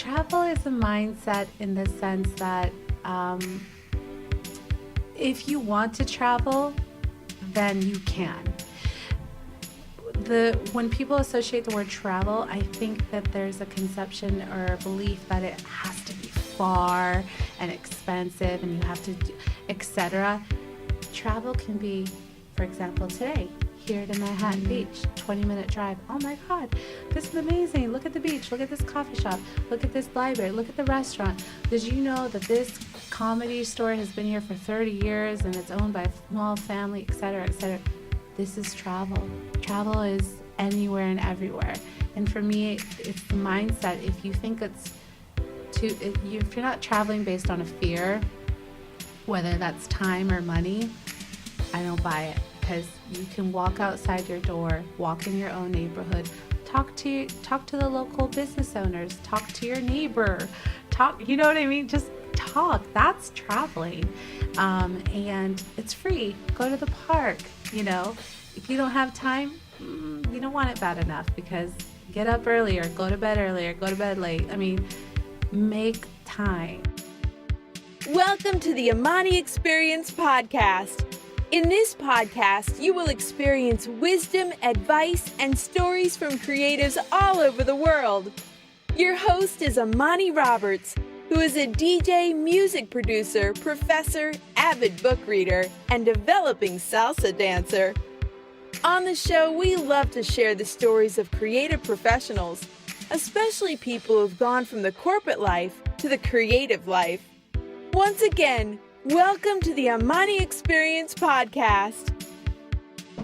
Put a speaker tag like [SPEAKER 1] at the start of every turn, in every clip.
[SPEAKER 1] Travel is a mindset in the sense that if you want to travel, then you can. When people associate the word travel, I think that there's a conception or a belief that it has to be far and expensive and you have to do, etc. Travel can be, for example, today, here to Manhattan Beach, 20-minute drive. Oh my God, this is amazing. Look at the beach. Look at this coffee shop. Look at this library. Look at the restaurant. Did you know that this comedy store has been here for 30 years and it's owned by a small family, etc., etc.? This is travel. Travel is anywhere and everywhere. And for me, it's the mindset. If you think if you're not traveling based on a fear, whether that's time or money, I don't buy it. Because you can walk outside your door, walk in your own neighborhood, talk to the local business owners, talk to your neighbor, you know what I mean? Just talk. That's traveling. And it's free. Go to the park. If you don't have time, you don't want it bad enough, because get up earlier, go to bed earlier, go to bed late. Make time.
[SPEAKER 2] Welcome to the Amani Experience Podcast. In this podcast, you will experience wisdom, advice, and stories from creatives all over the world. Your host is Amani Roberts, who is a DJ, music producer, professor, avid book reader, and developing salsa dancer. On the show, we love to share the stories of creative professionals, especially people who've gone from the corporate life to the creative life. Once again, welcome to the Amani Experience Podcast.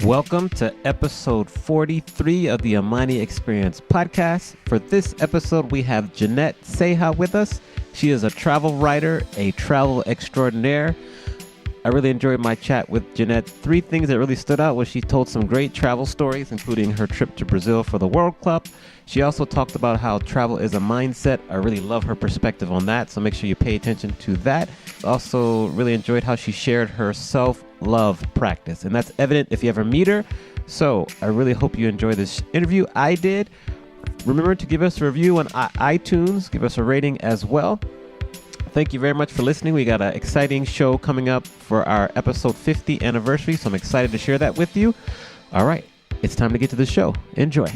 [SPEAKER 3] Welcome to episode 43 of the Amani Experience Podcast. For this episode, we have Jeannette Ceja with us. She is a travel writer, a travel extraordinaire. I really enjoyed my chat with Jeannette. 3 things that really stood out was she told some great travel stories, including her trip to Brazil for the World Cup. She also talked about how travel is a mindset. I really love her perspective on that, so make sure you pay attention to that. Also really enjoyed how she shared her self-love practice, and that's evident if you ever meet her. So I really hope you enjoy this interview. I did. Remember to give us a review on iTunes. Give us a rating as well. Thank you very much for listening. We got an exciting show coming up for our episode 50 anniversary, so I'm excited to share that with you. All right, it's time to get to the show. Enjoy.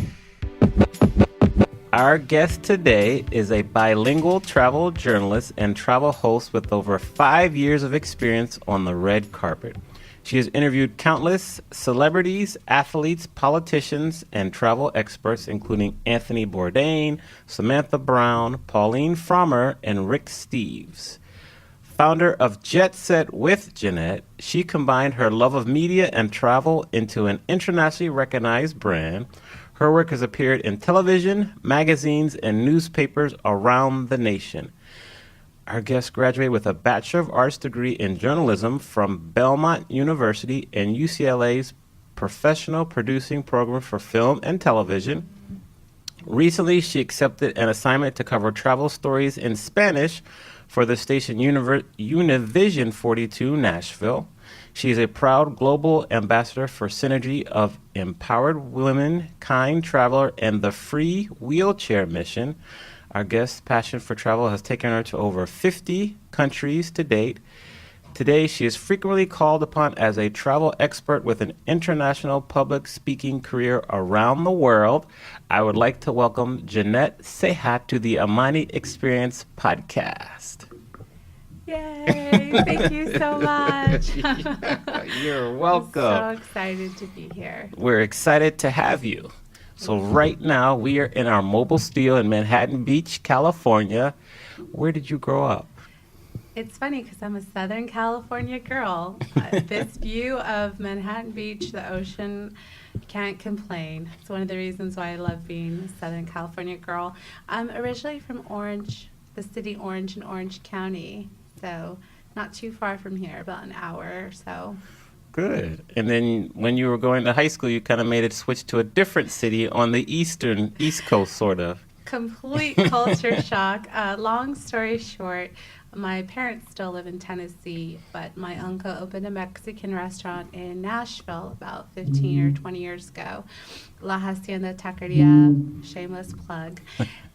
[SPEAKER 3] Our guest today is a bilingual travel journalist and travel host with over 5 years of experience on the red carpet. She has interviewed countless celebrities, athletes, politicians, and travel experts, including Anthony Bourdain, Samantha Brown, Pauline Frommer, and Rick Steves. Founder of Jet Set with Jeannette, she combined her love of media and travel into an internationally recognized brand. Her work has appeared in television, magazines, and newspapers around the nation. Our guest graduated with a Bachelor of Arts degree in journalism from Belmont University and UCLA's Professional Producing Program for Film and Television. Recently, she accepted an assignment to cover travel stories in Spanish for the station Univision 42 Nashville. She is a proud global ambassador for Synergy of Empowered Women, Kind Traveler, and the Free Wheelchair Mission. Our guest's passion for travel has taken her to over 50 countries to date. Today, she is frequently called upon as a travel expert with an international public speaking career around the world. I would like to welcome Jeannette Ceja to the Amani Experience Podcast.
[SPEAKER 1] Yay! Thank you so much.
[SPEAKER 3] You're welcome.
[SPEAKER 1] I'm so excited to be here.
[SPEAKER 3] We're excited to have you. So right now, we are in our mobile studio in Manhattan Beach, California. Where did you grow up?
[SPEAKER 1] It's funny because I'm a Southern California girl. This view of Manhattan Beach, the ocean, can't complain. It's one of the reasons why I love being a Southern California girl. I'm originally from Orange, the city Orange in Orange County. So not too far from here, about an hour or so.
[SPEAKER 3] Good. And then when you were going to high school, you kind of made a switch to a different city on the East Coast, sort of.
[SPEAKER 1] Complete culture shock. Long story short, my parents still live in Tennessee, but my uncle opened a Mexican restaurant in Nashville about 15 or 20 years ago. La Hacienda Taqueria, shameless plug.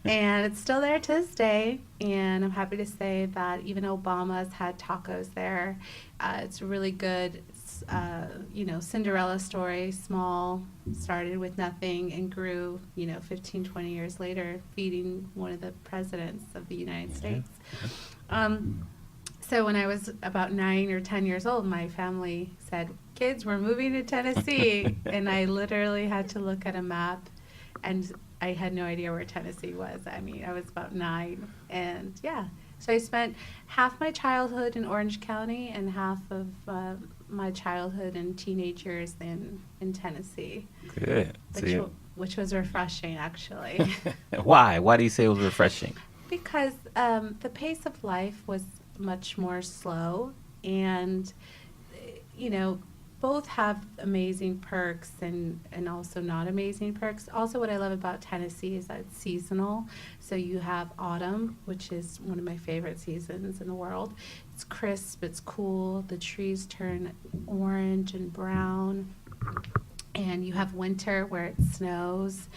[SPEAKER 1] And it's still there to this day. And I'm happy to say that even Obama's had tacos there. It's really good. It's, Cinderella story, small, started with nothing and grew, 15, 20 years later, feeding one of the presidents of the United States. So when I was about 9 or 10 years old, my family said, kids, we're moving to Tennessee. And I literally had to look at a map, and I had no idea where Tennessee was. I mean, I was about 9. And so I spent half my childhood in Orange County and half of my childhood and teenage years in Tennessee.
[SPEAKER 3] Good.
[SPEAKER 1] Which was refreshing, actually.
[SPEAKER 3] Why? Why do you say it was refreshing?
[SPEAKER 1] Because the pace of life was much more slow, and both have amazing perks and also not amazing perks. Also, what I love about Tennessee is that it's seasonal. So you have autumn, which is one of my favorite seasons in the world. It's crisp, it's cool, the trees turn orange and brown. And you have winter where it snows,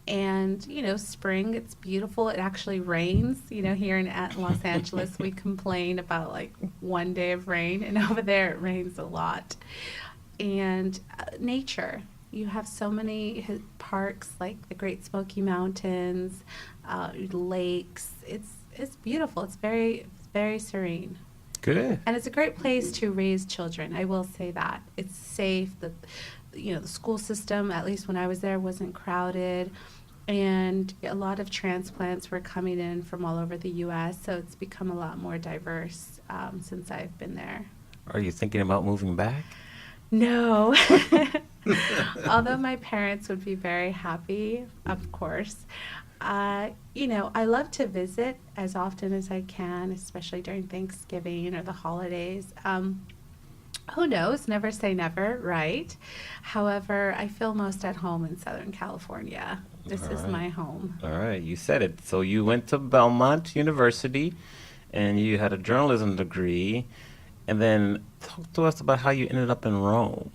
[SPEAKER 1] and spring, it's beautiful. It actually rains. Here in Los Angeles we complain about like one day of rain, and over there it rains a lot. And nature, you have so many parks like the Great Smoky Mountains, lakes. It's beautiful. It's very, very serene.
[SPEAKER 3] Good.
[SPEAKER 1] And it's a great place to raise children. I will say that it's safe. The school system, at least when I was there, wasn't crowded, and a lot of transplants were coming in from all over the U.S., so it's become a lot more diverse since I've been there.
[SPEAKER 3] Are you thinking about moving back?
[SPEAKER 1] No. Although my parents would be very happy, of course. I love to visit as often as I can, especially during Thanksgiving or the holidays. Who knows? Never say never, right? However, I feel most at home in Southern California. This is my home.
[SPEAKER 3] All right, you said it. So you went to Belmont University, and you had a journalism degree. And then talk to us about how you ended up in Rome.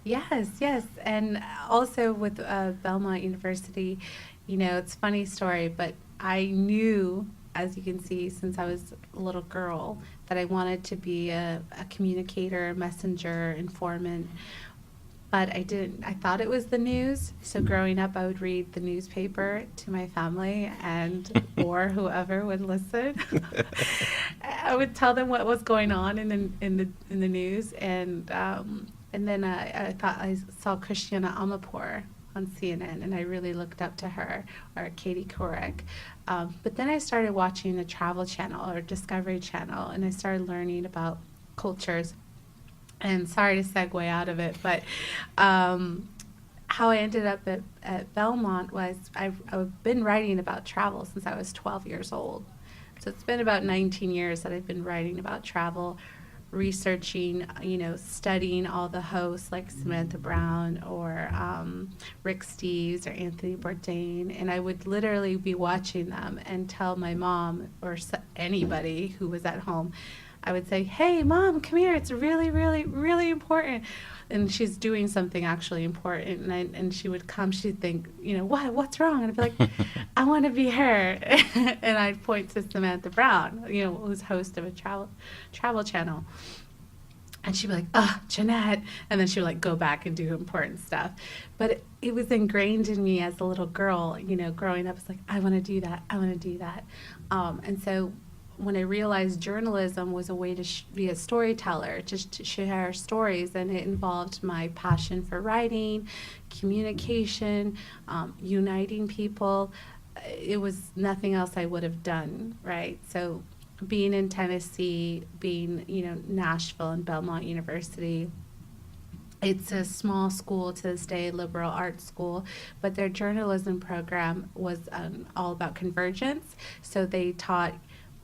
[SPEAKER 1] Yes. And also with Belmont University, it's a funny story, but I knew, as you can see, since I was a little girl, that I wanted to be a communicator, messenger, informant. But I didn't. I thought it was the news. So growing up, I would read the newspaper to my family or whoever would listen. I would tell them what was going on in the news, and then I thought I saw Christiana Amanpour on CNN, and I really looked up to her, or Katie Couric. But then I started watching the Travel Channel or Discovery Channel, and I started learning about cultures. And sorry to segue out of it, but how I ended up at Belmont was I've been writing about travel since I was 12 years old. So it's been about 19 years that I've been writing about travel, researching, studying all the hosts like Samantha Brown or Rick Steves or Anthony Bourdain, and I would literally be watching them and tell my mom or anybody who was at home, I would say, "Hey, Mom, come here. It's really, really, really important." And she's doing something actually important, and she would come. She'd think, what's wrong? And I'd be like, "I want to be her." And I'd point to Samantha Brown, who's host of a travel channel. And she'd be like, Jeannette. And then she would go back and do important stuff. But it was ingrained in me as a little girl, growing up. It's like, I want to do that. I want to do that. And so when I realized journalism was a way to be a storyteller, just to share stories, and it involved my passion for writing, communication, uniting people, it was nothing else I would have done, right? So being in Tennessee, being, Nashville and Belmont University, it's a small school to this day, liberal arts school, but their journalism program was all about convergence. So they taught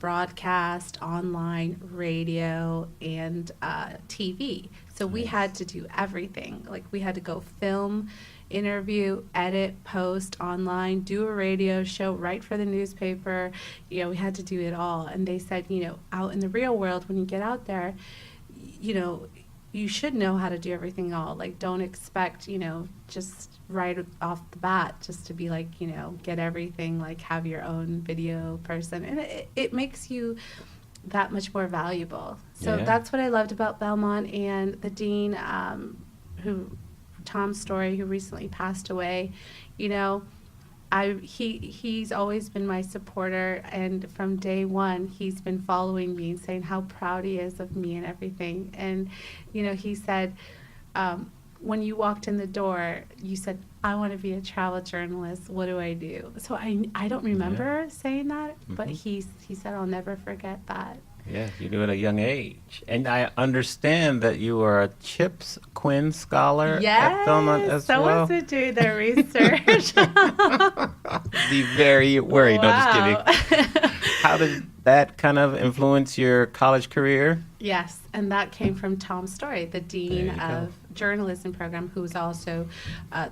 [SPEAKER 1] broadcast, online, radio, and TV. So we had to do everything. We had to go film, interview, edit, post online, do a radio show, write for the newspaper. We had to do it all. And they said, out in the real world, when you get out there, you should know how to do everything all. Like, don't expect, just right off the bat, just to be like, get everything, like have your own video person. And it makes you that much more valuable. So that's what I loved about Belmont. And the dean, Tom Story, who recently passed away, he's always been my supporter, and from day one he's been following me and saying how proud he is of me and everything. And he said, when you walked in the door, you said, I want to be a travel journalist, what do I do? So I don't remember saying that, but he said, I'll never forget that.
[SPEAKER 3] Yeah, you knew at a young age. And I understand that you are a CHIPS Quinn Scholar at Belmont as well.
[SPEAKER 1] Someone's been doing their research.
[SPEAKER 3] Be very worried.
[SPEAKER 1] Wow.
[SPEAKER 3] No, just kidding. How did that kind of influence your college career?
[SPEAKER 1] Yes, and that came from Tom Story, the dean of journalism program, who was also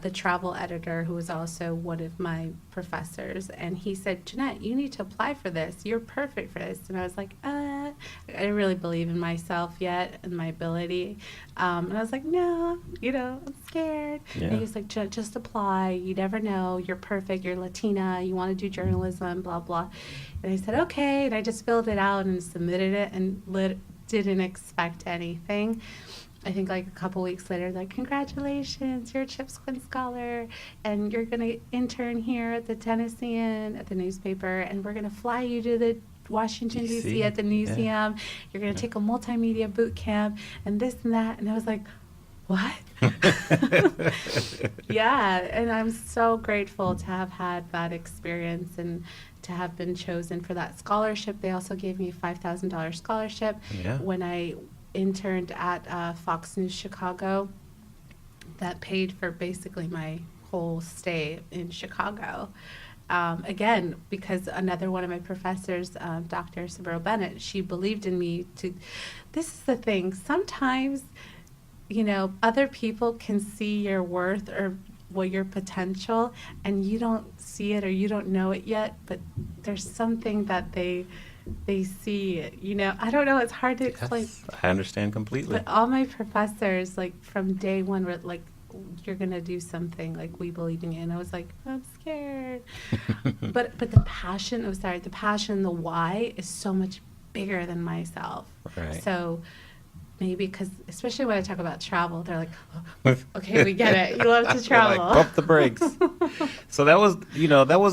[SPEAKER 1] the travel editor, who was also one of my professors. And he said, Jeannette, you need to apply for this. You're perfect for this. And I was like, I didn't really believe in myself yet and my ability. And I was like, no, I'm scared.
[SPEAKER 3] Yeah.
[SPEAKER 1] And he was like, just apply. You never know. You're perfect. You're Latina. You want to do journalism, blah, blah. And I said, okay. And I just filled it out and submitted it and didn't expect anything. I think like a couple weeks later, like, congratulations, you're a CHIPS Quinn Scholar, and you're going to intern here at the Tennessean, at the newspaper, and we're going to fly you to the Washington, D.C. at the museum. Yeah. You're going to take a multimedia boot camp, and this and that. And I was like, what? Yeah, and I'm so grateful to have had that experience and to have been chosen for that scholarship. They also gave me a $5,000 scholarship when I interned at Fox News Chicago. That paid for basically my whole stay in Chicago. Again, because another one of my professors, Dr. Saburo Bennett, she believed in me this is the thing, sometimes, other people can see your worth or your potential, and you don't see it or you don't know it yet, but there's something that they see it, I don't know, it's hard to explain.
[SPEAKER 3] Yes, I understand completely.
[SPEAKER 1] But all my professors, like, from day one were like, you're going to do something, like, we believe in you. And I was like, I'm scared. but the passion, the why is so much bigger than myself.
[SPEAKER 3] Right.
[SPEAKER 1] So maybe because, especially when I talk about travel, they're like, oh, okay, we get it. You love to travel.
[SPEAKER 3] Like, pump the brakes. So that was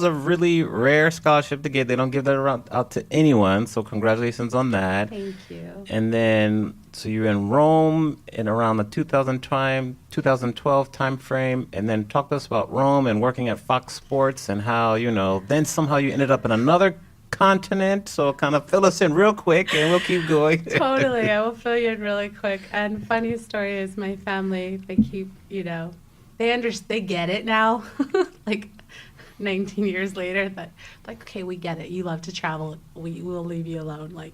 [SPEAKER 3] a really rare scholarship to get. They don't give that out to anyone. So congratulations on that.
[SPEAKER 1] Thank you.
[SPEAKER 3] And then, so you're in Rome in around the 2012 time frame. And then talk to us about Rome and working at Fox Sports and how, then somehow you ended up in another continent. So kind of fill us in real quick and we'll keep going.
[SPEAKER 1] Totally. I will fill you in really quick. And funny story is my family, they keep, they get it now. Like 19 years later, that like, okay, we get it. You love to travel. We will leave you alone. Like,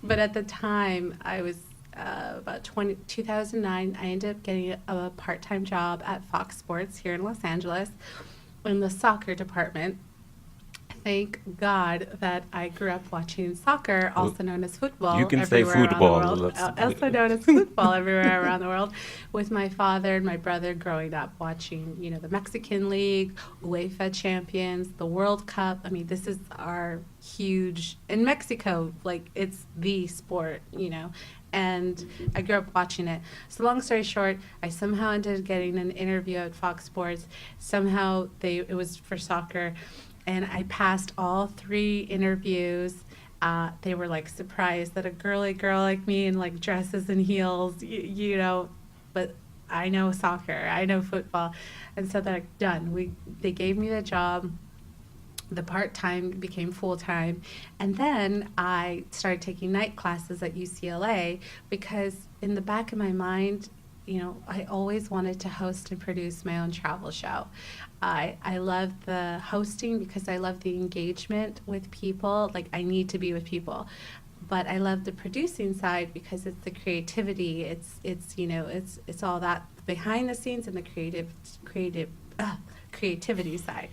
[SPEAKER 1] but at the time I was about 2009, I ended up getting a part-time job at Fox Sports here in Los Angeles in the soccer department. Thank God that I grew up watching soccer, also known as football.
[SPEAKER 3] You can say football.
[SPEAKER 1] Also known as football everywhere around the world, with my father and my brother growing up watching, the Mexican League, UEFA Champions, the World Cup. I mean, this is our huge, in Mexico, like, it's the sport, and I grew up watching it. So long story short, I somehow ended up getting an interview at Fox Sports. Somehow it was for soccer. And I passed all 3 interviews. They were like surprised that a girly girl like me in like dresses and heels, but I know soccer, I know football. And so they're like, done. They gave me the job. The part-time became full-time. And then I started taking night classes at UCLA because in the back of my mind, I always wanted to host and produce my own travel show. I love the hosting because I love the engagement with people. Like, I need to be with people. But I love the producing side because it's the creativity. It's all that behind the scenes and the creativity side.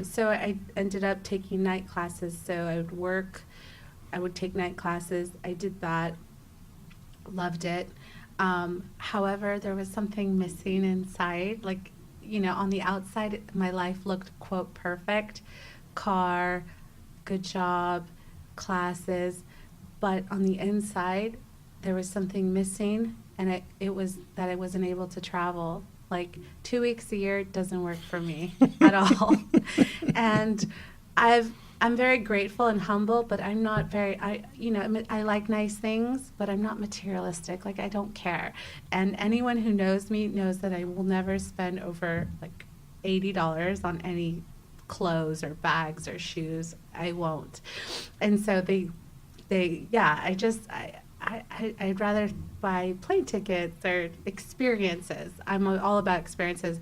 [SPEAKER 1] So I ended up taking night classes. So I would take night classes. I did that. Loved it. However, there was something missing inside. Like, on the outside, my life looked, quote, perfect. Car, good job, classes. But on the inside, there was something missing, and it was that I wasn't able to travel. Like 2 weeks a year doesn't work for me at all. And I'm very grateful and humble, but I'm not very, I like nice things, but I'm not materialistic. Like, I don't care. And anyone who knows me knows that I will never spend over like $80 on any clothes or bags or shoes. I won't. And so I'd rather buy plane tickets or experiences. I'm all about experiences.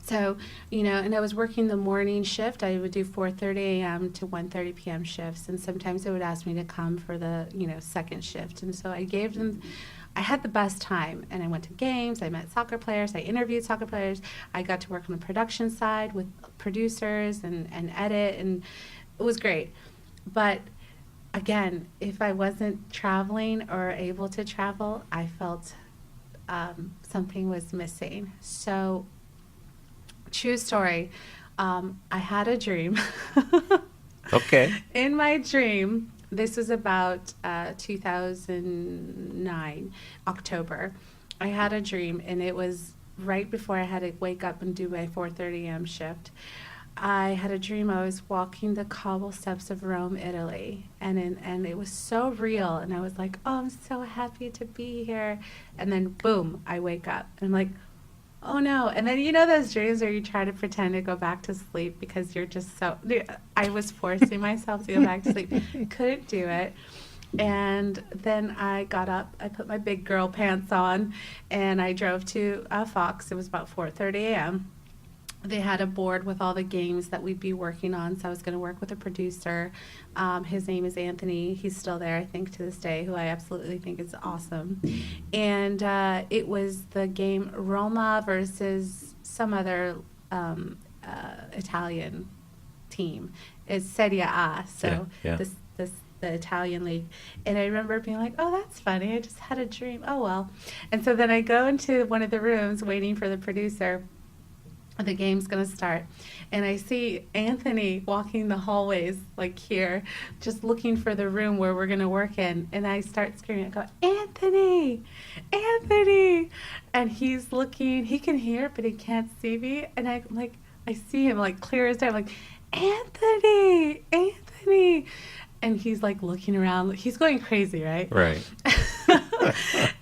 [SPEAKER 1] So, and I was working the morning shift. I would do 4:30 a.m. to 1:30 p.m. shifts, and sometimes they would ask me to come for the, second shift. And so I had the best time, and I went to games, I met soccer players, I interviewed soccer players, I got to work on the production side with producers and edit, and it was great. But again, if I wasn't traveling or able to travel, I felt something was missing. So, true story, I had a dream.
[SPEAKER 3] Okay.
[SPEAKER 1] In my dream, this was about 2009, October. I had a dream, and it was right before I had to wake up and do my 4:30 a.m. shift. I had a dream I was walking the cobble steps of Rome, Italy, and it was so real, and I was like, oh, I'm so happy to be here. And then, boom, I wake up, and I'm like, oh no. And then those dreams where you try to pretend to go back to sleep because you're just I was forcing myself to go back to sleep. Couldn't do it. And then I got up, I put my big girl pants on, and I drove to Fox. It was about 4:30 a.m. They had a board with all the games that we'd be working on, so I was going to work with a producer. His name is Anthony. He's still there, I think, to this day, who I absolutely think is awesome. And it was the game Roma versus some other Italian team. It's Serie A, so
[SPEAKER 3] yeah.
[SPEAKER 1] the Italian league. And I remember being like, oh, that's funny. I just had a dream. Oh, well. And so then I go into one of the rooms waiting for the producer. The game's going to start. And I see Anthony walking the hallways, like here, just looking for the room where we're going to work in. And I start screaming. I go, Anthony! Anthony! And he's looking. He can hear, but he can't see me. And I see him, like, clear as day. I'm like, Anthony! Anthony! And he's, like, looking around. He's going crazy, right?
[SPEAKER 3] Right.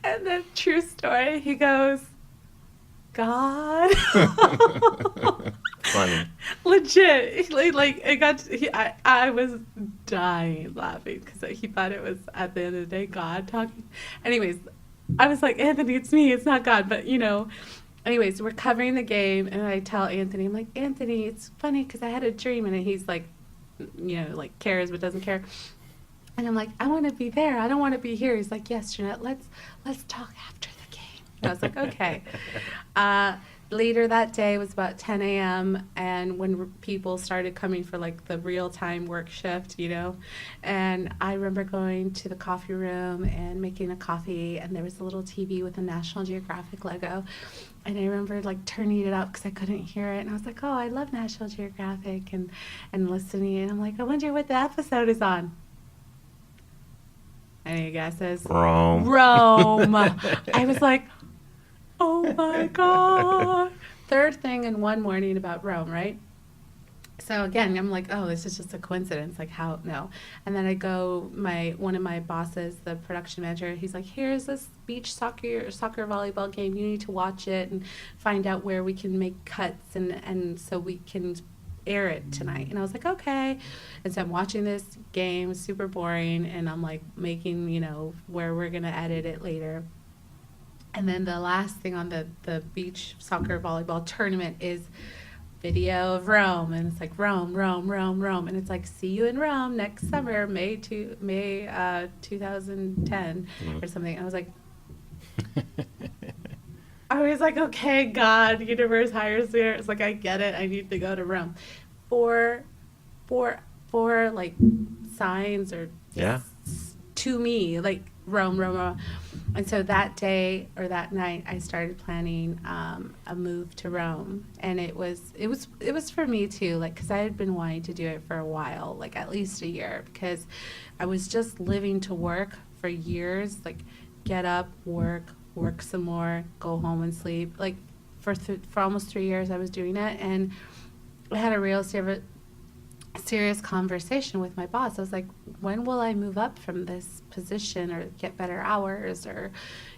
[SPEAKER 1] And then, true story, he goes, God.
[SPEAKER 3] Funny.
[SPEAKER 1] Legit. I was dying laughing because he thought it was, at the end of the day, God talking. Anyways, I was like, Anthony, it's me. It's not God. But, anyways, we're covering the game, and I tell Anthony, I'm like, Anthony, it's funny because I had a dream. And he's like, cares but doesn't care. And I'm like, I want to be there. I don't want to be here. He's like, yes, Jeannette, let's talk after the game. And I was like, okay. Later that day was about 10 a.m. and when people started coming for like the real-time work shift, and I remember going to the coffee room and making a coffee, and there was a little TV with a National Geographic logo, and I remember like turning it up because I couldn't hear it, and I was like, oh, I love National Geographic, and listening, and I'm like, I wonder what the episode is on. Any guesses?
[SPEAKER 3] Rome.
[SPEAKER 1] I was like, oh my God. Third thing in one morning about Rome, right? So again, I'm like, oh, this is just a coincidence. Like, how? No. And then I go, one of my bosses, the production manager, he's like, here's this beach soccer volleyball game. You need to watch it and find out where we can make cuts and so we can air it tonight. And I was like, okay. And so I'm watching this game, super boring, and I'm like making, where we're going to edit it later. And then the last thing on the beach soccer volleyball tournament is video of Rome, and it's like Rome, and it's like, see you in Rome next summer, May 2010 or something. And I was like, okay, God, universe, higher sphere. It's like, I get it. I need to go to Rome. Four like signs or
[SPEAKER 3] yeah.
[SPEAKER 1] to me, like Rome. And so that day or that night, I started planning a move to Rome, and it was for me too, like, because I had been wanting to do it for a while, like at least a year, because I was just living to work for years, like get up, work some more, go home and sleep. Like for almost 3 years, I was doing it, and I had a real serious conversation with my boss. I was like, when will I move up from this position or get better hours or,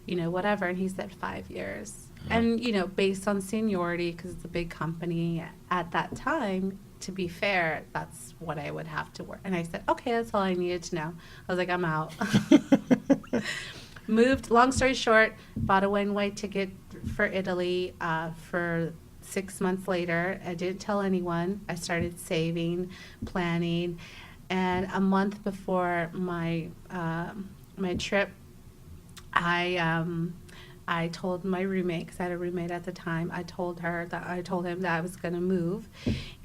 [SPEAKER 1] whatever? And he said 5 years. And, based on seniority, because it's a big company at that time, to be fair, that's what I would have to work. And I said, okay, that's all I needed to know. I was like, I'm out. Moved, long story short, bought a one-way ticket for Italy for 6 months later. I didn't tell anyone. I started saving, planning, and a month before my trip, I told my roommate, because I had a roommate at the time. I told him that I was going to move,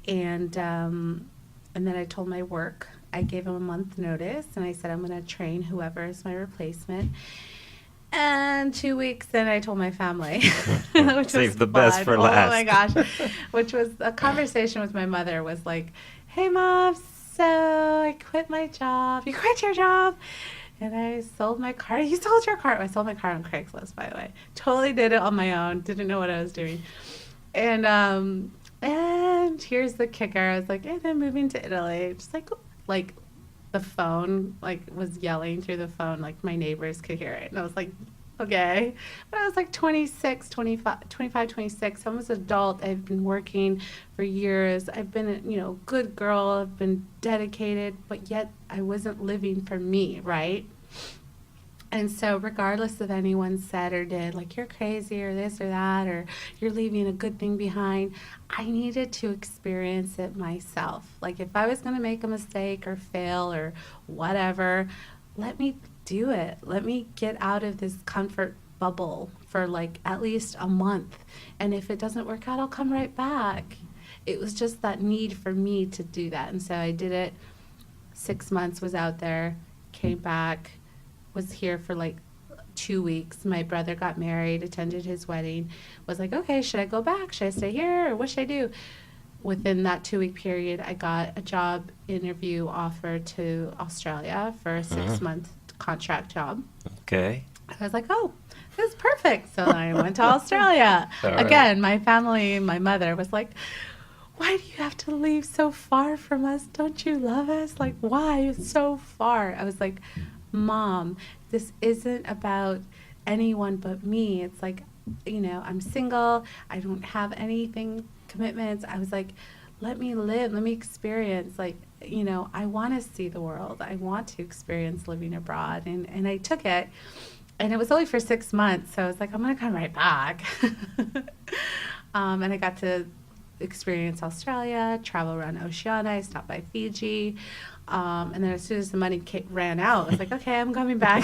[SPEAKER 1] and then I told my work. I gave him a month notice, and I said I'm going to train whoever is my replacement. And 2 weeks then I told my family. Which
[SPEAKER 3] Save the best for last.
[SPEAKER 1] Oh my gosh. Which was a conversation with my mother, was like, hey Mom, so I quit my job. You quit your job? And I sold my car. You sold your car? I sold my car on Craigslist, by the way. Totally did it on my own. Didn't know what I was doing. And here's the kicker. I was like, and I'm moving to Italy. Just like the phone was yelling through the phone, like my neighbors could hear it, and I was like, okay. But I was like 26, 26. I'm an adult. I've been working for years. I've been a good girl. I've been dedicated, but yet I wasn't living for me, right? And so regardless of anyone said or did, like, you're crazy or this or that, or you're leaving a good thing behind, I needed to experience it myself. Like, if I was going to make a mistake or fail or whatever, let me do it. Let me get out of this comfort bubble for like at least a month. And if it doesn't work out, I'll come right back. It was just that need for me to do that. And so I did it. 6 months, was out there, came back, was here for like 2 weeks. My brother got married, attended his wedding, was like, okay, should I go back? Should I stay here? Or what should I do? Within that 2 week period, I got a job interview offer to Australia for a 6 month contract job.
[SPEAKER 3] Okay.
[SPEAKER 1] I was like, oh, this is perfect. So I went to Australia.
[SPEAKER 3] Right.
[SPEAKER 1] Again, my family, my mother was like, why do you have to leave so far from us? Don't you love us? Like, why? It's so far. I was like, Mom, this isn't about anyone but me. It's like, I'm single. I don't have anything, commitments. I was like, let me live. Let me experience. Like, I want to see the world. I want to experience living abroad. And I took it. And it was only for 6 months. So I was like, I'm going to come right back. And I got to experience Australia, travel around Oceania. I stopped by Fiji. And then as soon as the money ran out, I was like, okay, I'm coming back.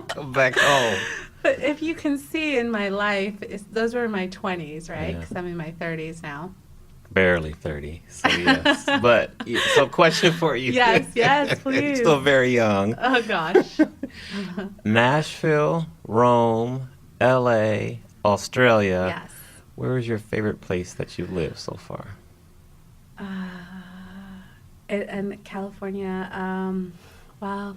[SPEAKER 3] Come back home.
[SPEAKER 1] But if you can see in my life, those were my 20s, right? Because
[SPEAKER 3] Yeah.
[SPEAKER 1] I'm in my 30s now.
[SPEAKER 3] Barely 30, so yes. But, so question for you.
[SPEAKER 1] Yes, please.
[SPEAKER 3] Still very young.
[SPEAKER 1] Oh, gosh.
[SPEAKER 3] Nashville, Rome, L.A., Australia.
[SPEAKER 1] Yes.
[SPEAKER 3] Where is your favorite place that you've lived so far?
[SPEAKER 1] And California, well,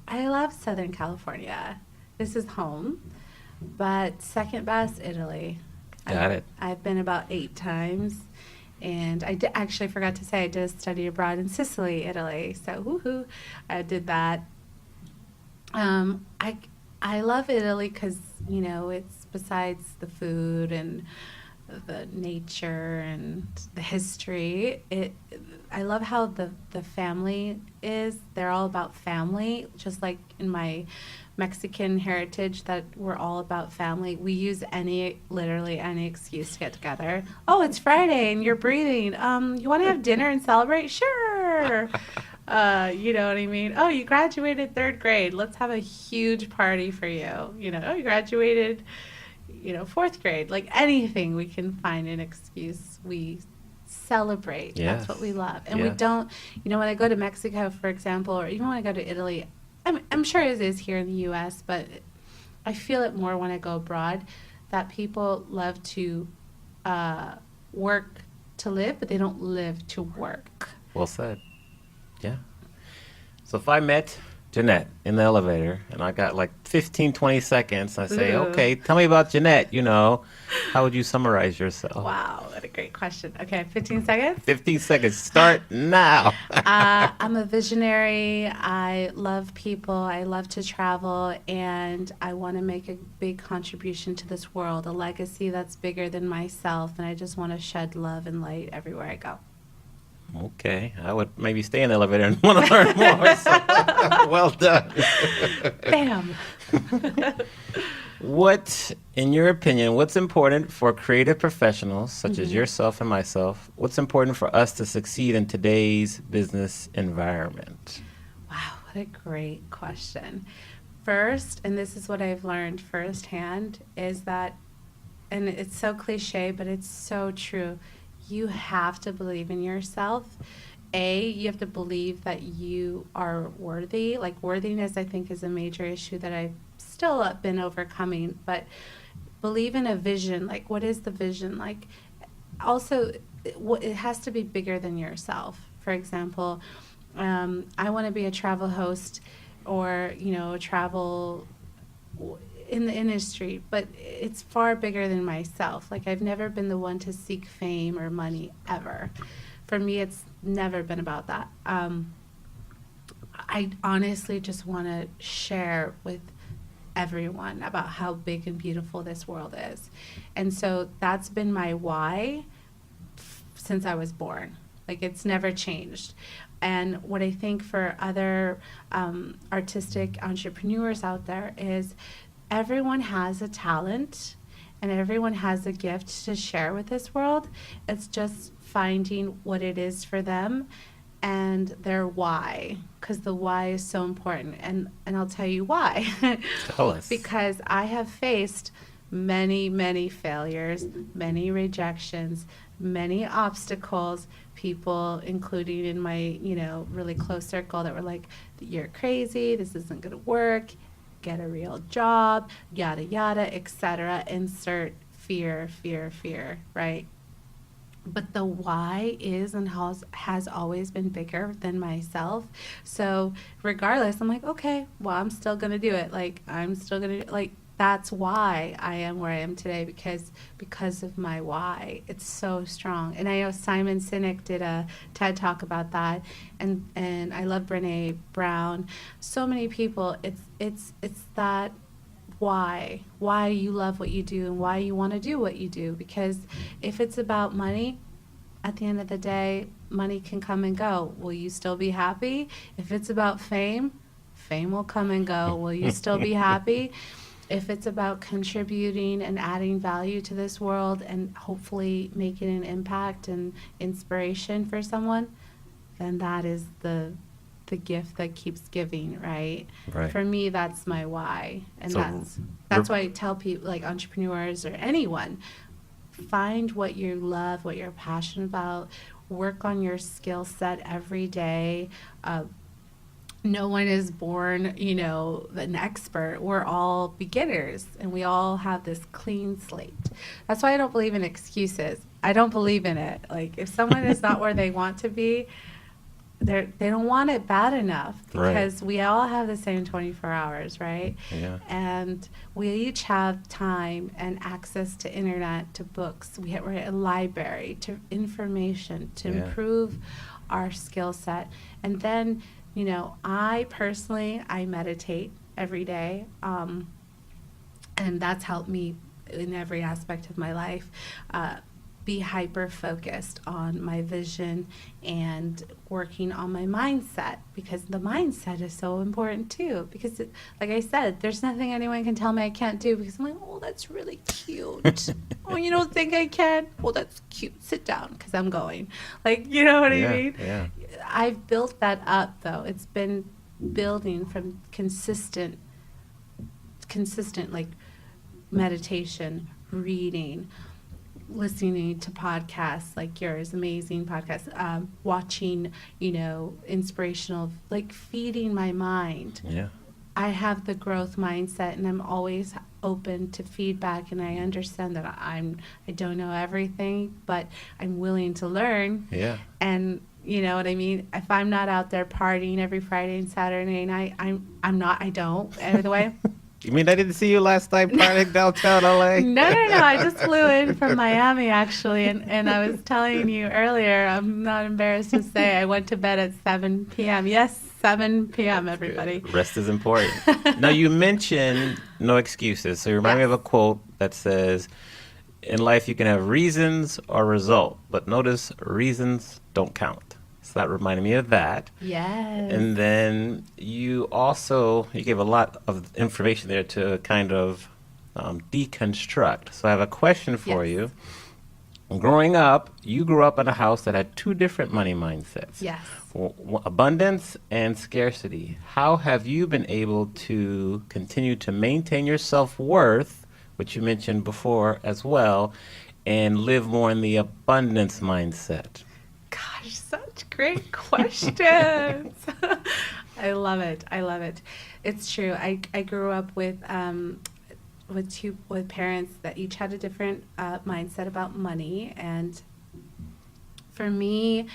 [SPEAKER 1] I love Southern California. This is home. But second best, Italy.
[SPEAKER 3] Got it.
[SPEAKER 1] I've been about 8 times. And I actually forgot to say I did a study abroad in Sicily, Italy. So, woohoo, I did that. I love Italy because, it's besides the food and the nature and the history. I love how the family is. They're all about family, just like in my Mexican heritage that we're all about family. We use literally any excuse to get together. Oh, it's Friday and you're breathing. You want to have dinner and celebrate? Sure. You know what I mean? Oh, you graduated 3rd grade. Let's have a huge party for you. Oh, you graduated, 4th grade. Like anything, we can find an excuse. We celebrate. That's what we love. And we don't, when I go to Mexico, for example, or even when I go to Italy, I'm I'm sure it is here in the U.S., but I feel it more when I go abroad, that people love to work to live, but they don't live to work.
[SPEAKER 3] Well said. Yeah. So if I met Jeannette in the elevator and I got like 15, 20 seconds, I say,
[SPEAKER 1] Ooh.
[SPEAKER 3] okay, tell me about Jeannette, how would you summarize yourself?
[SPEAKER 1] Wow, what a great question. Okay, 15 seconds.
[SPEAKER 3] 15 seconds. Start now.
[SPEAKER 1] I'm a visionary. I love people. I love to travel, and I want to make a big contribution to this world, a legacy that's bigger than myself, and I just want to shed love and light everywhere I go.
[SPEAKER 3] Okay. I would maybe stay in the elevator and want to learn more. So, well done.
[SPEAKER 1] Bam.
[SPEAKER 3] What, in your opinion, what's important for creative professionals such as yourself and myself? What's important for us to succeed in today's business environment?
[SPEAKER 1] Wow, what a great question. First, and this is what I've learned firsthand, is that, and it's so cliche, but it's so true, you have to believe in yourself. You have to believe that you are worthy. Like, worthiness, I think, is a major issue that I've still been overcoming. But believe in a vision. Like, what is the vision? Like, also, it has to be bigger than yourself. For example, I want to be a travel host or, travel in the industry, but it's far bigger than myself. Like, I've never been the one to seek fame or money ever. For me, it's never been about that. I honestly just want to share with everyone about how big and beautiful this world is. And so that's been my why since I was born. Like, it's never changed. And what I think for other artistic entrepreneurs out there is everyone has a talent and everyone has a gift to share with this world. It's just finding what it is for them and their why, because the why is so important. And I'll tell you why.
[SPEAKER 3] Tell us.
[SPEAKER 1] Because I have faced many, many failures, many rejections, many obstacles, people, including in my, really close circle, that were like, you're crazy, this isn't going to work, get a real job, yada, yada, etc. Insert fear, right? But the why is and has always been bigger than myself. So regardless, I'm like, okay, well, I'm still going to do it. Like, I'm still going to, like, that's why I am where I am today, because of my why. It's so strong. And I know Simon Sinek did a TED Talk about that, and I love Brené Brown. So many people, it's that why you love what you do and why you want to do what you do. Because if it's about money, at the end of the day, money can come and go. Will you still be happy? If it's about fame will come and go. Will you still be happy? If it's about contributing and adding value to this world and hopefully making an impact and inspiration for someone, then that is the gift that keeps giving, right?
[SPEAKER 3] Right.
[SPEAKER 1] For me, that's my why. And
[SPEAKER 3] So
[SPEAKER 1] that's why I tell people, like entrepreneurs or anyone, find what you love, what you're passionate about, work on your skill set every day. No one is born, an expert. We're all beginners, and we all have this clean slate. That's why I don't believe in excuses. I don't believe in it. Like, if someone is not where they want to be, they don't want it bad enough, because we all have the same 24 hours, right?
[SPEAKER 3] Yeah.
[SPEAKER 1] And we each have time and access to internet, to books. We're at a library, to information, to improve our skill set. And then, I personally, I meditate every day, and that's helped me in every aspect of my life. Be hyper focused on my vision and working on my mindset, because the mindset is so important too. Because like I said, there's nothing anyone can tell me I can't do, because I'm like, oh, that's really cute. Oh, you don't think I can? Well, that's cute. Sit down, because I'm going. Like, you know what I mean?
[SPEAKER 3] Yeah.
[SPEAKER 1] I've built that up, though. It's been building from consistent like meditation, reading, listening to podcasts like yours, amazing podcasts, watching, inspirational, like feeding my mind.
[SPEAKER 3] Yeah.
[SPEAKER 1] I have the growth mindset, and I'm always open to feedback, and I understand that I don't know everything, but I'm willing to learn.
[SPEAKER 3] Yeah.
[SPEAKER 1] And you know what I mean? If I'm not out there partying every Friday and Saturday night, I don't. Either way.
[SPEAKER 3] You mean I didn't see you last night partying downtown LA?
[SPEAKER 1] No. I just flew in from Miami, actually. And I was telling you earlier, I'm not embarrassed to say I went to bed at 7 p.m. Yes, 7 p.m., everybody.
[SPEAKER 3] Rest is important. Now, you mentioned no excuses. So you remind me of a quote that says, in life you can have reasons or result, but notice reasons don't count. So that reminded me of that.
[SPEAKER 1] Yes.
[SPEAKER 3] And then you gave a lot of information there to kind of deconstruct. So I have a question for you. Growing up, you grew up in a house that had two different money mindsets.
[SPEAKER 1] Yes.
[SPEAKER 3] Abundance and scarcity. How have you been able to continue to maintain your self-worth, which you mentioned before as well, and live more in the abundance mindset?
[SPEAKER 1] Gosh, such great questions. I love it. It's true. I grew up with parents that each had a different mindset about money, and for me,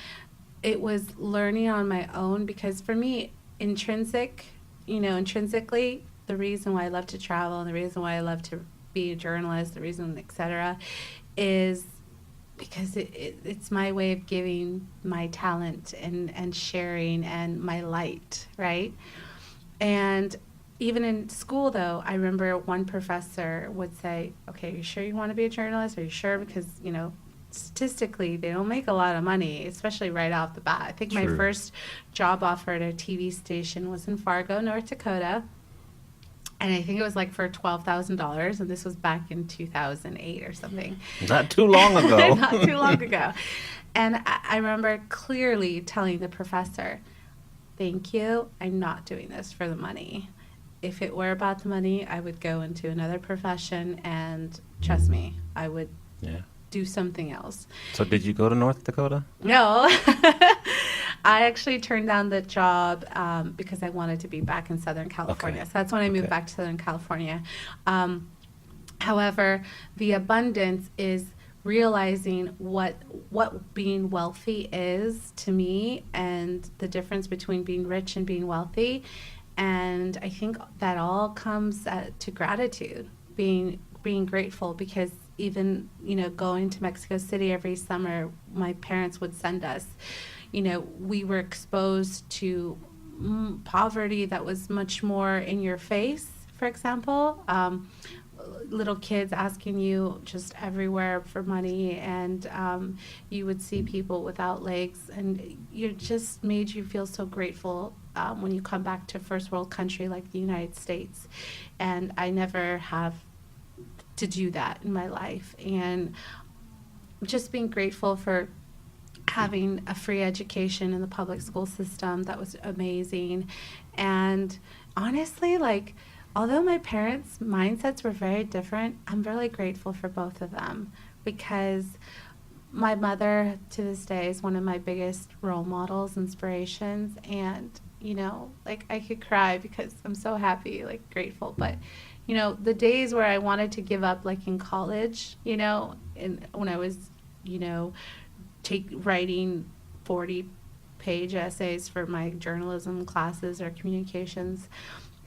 [SPEAKER 1] it was learning on my own, because for me, intrinsically, the reason why I love to travel and the reason why I love to be a journalist, the reason, etc., is because it's my way of giving my talent and sharing and my light, right? And even in school, though, I remember one professor would say, okay, are you sure you want to be a journalist? Are you sure? Because, statistically, they don't make a lot of money, especially right off the bat. I think my first job offer at a TV station was in Fargo, North Dakota. And I think it was like for $12,000, and this was back in 2008 or something.
[SPEAKER 3] Not too long ago.
[SPEAKER 1] Not too long ago. And I remember clearly telling the professor, thank you, I'm not doing this for the money. If it were about the money, I would go into another profession, and trust me, I would do something else.
[SPEAKER 3] So did you go to North Dakota?
[SPEAKER 1] No. I actually turned down the job because I wanted to be back in Southern California.
[SPEAKER 3] Okay.
[SPEAKER 1] So that's when I moved back to Southern California. However, the abundance is realizing what being wealthy is to me, and the difference between being rich and being wealthy. And I think that all comes to gratitude, being grateful, because even, going to Mexico City every summer, my parents would send us. We were exposed to poverty that was much more in your face, for example. Little kids asking you just everywhere for money, and you would see people without legs, and it just made you feel so grateful when you come back to a first world country like the United States. And I never have to do that in my life. And just being grateful for having a free education in the public school system, that was amazing. And honestly, although my parents' mindsets were very different, I'm really grateful for both of them, because my mother to this day is one of my biggest role models, inspirations. And I could cry because I'm so happy, grateful. But the days where I wanted to give up, in college, and when I was writing 40-page essays for my journalism classes or communications,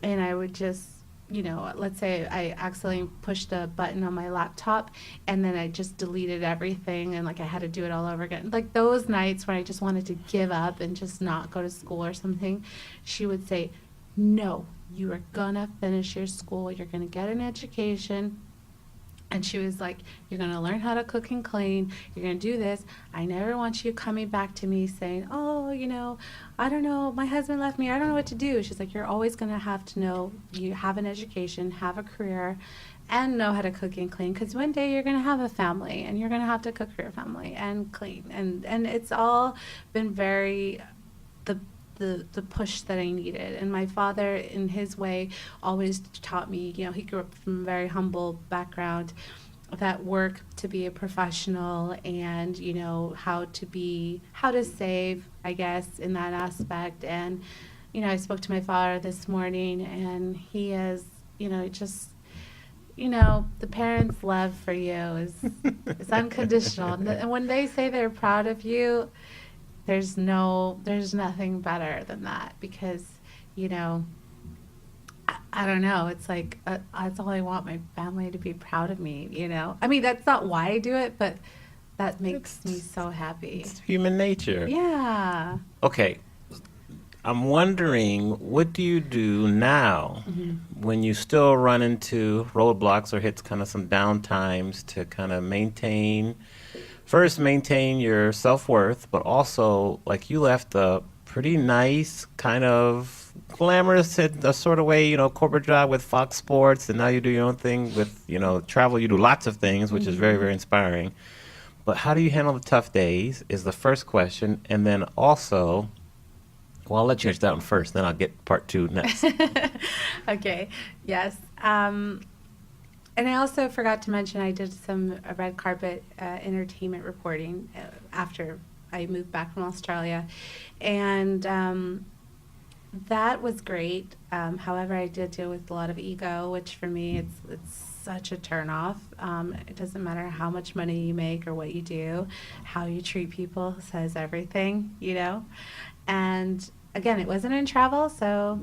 [SPEAKER 1] and I would just, let's say I accidentally pushed a button on my laptop, and then I just deleted everything, and I had to do it all over again. Those nights when I just wanted to give up and just not go to school or something, she would say, no, you are gonna finish your school, you're gonna get an education. And she was like, you're going to learn how to cook and clean. You're going to do this. I never want you coming back to me saying, oh, I don't know, my husband left me, I don't know what to do. She's like, you're always going to have to know, you have an education, have a career, and know how to cook and clean. Because one day you're going to have a family, and you're going to have to cook for your family and clean. And it's all been very the push that I needed. And my father, in his way, always taught me, he grew up from a very humble background, that work to be a professional, and, how to save, I guess, in that aspect. And, I spoke to my father this morning, and he is, just, the parents' love for you is unconditional. And when they say they're proud of you, there's nothing better than that, because, I don't know. It's like, that's all I want, my family to be proud of me, I mean, that's not why I do it, but that makes me so happy.
[SPEAKER 3] It's human nature.
[SPEAKER 1] Yeah.
[SPEAKER 3] Okay. I'm wondering, what do you do now when you still run into roadblocks or hits kind of some down times to kind of maintain your self-worth, but also, like, you left a pretty nice kind of glamorous in a sort of way, corporate job with Fox Sports, and now you do your own thing with, travel. You do lots of things, which is very, very inspiring. But how do you handle the tough days is the first question. And then also, well, I'll let you answer that one first, then I'll get part two next.
[SPEAKER 1] Okay. Yes. And I also forgot to mention I did some red carpet entertainment reporting after I moved back from Australia. And that was great. However, I did deal with a lot of ego, which for me, it's such a turnoff. It doesn't matter how much money you make or what you do, how you treat people says everything, And again, it wasn't in travel, so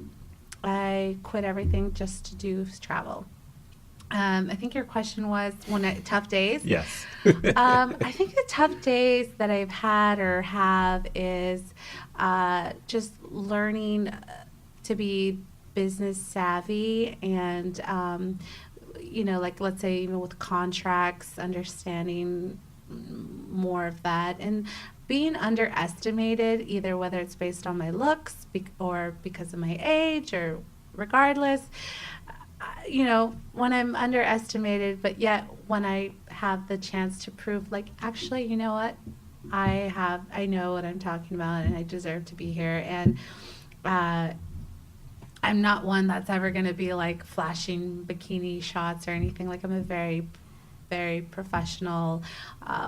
[SPEAKER 1] I quit everything just to do travel. I think your question was tough days.
[SPEAKER 3] Yes.
[SPEAKER 1] I think the tough days that I've had or have is just learning to be business savvy and, like, let's say, even with contracts, understanding more of that, and being underestimated, either whether it's based on my looks or because of my age, or regardless, when I'm underestimated, but yet when I have the chance to prove, like, actually, you know what, I know what I'm talking about, and I deserve to be here. And I'm not one that's ever going to be like flashing bikini shots or anything. Like, I'm a very, very professional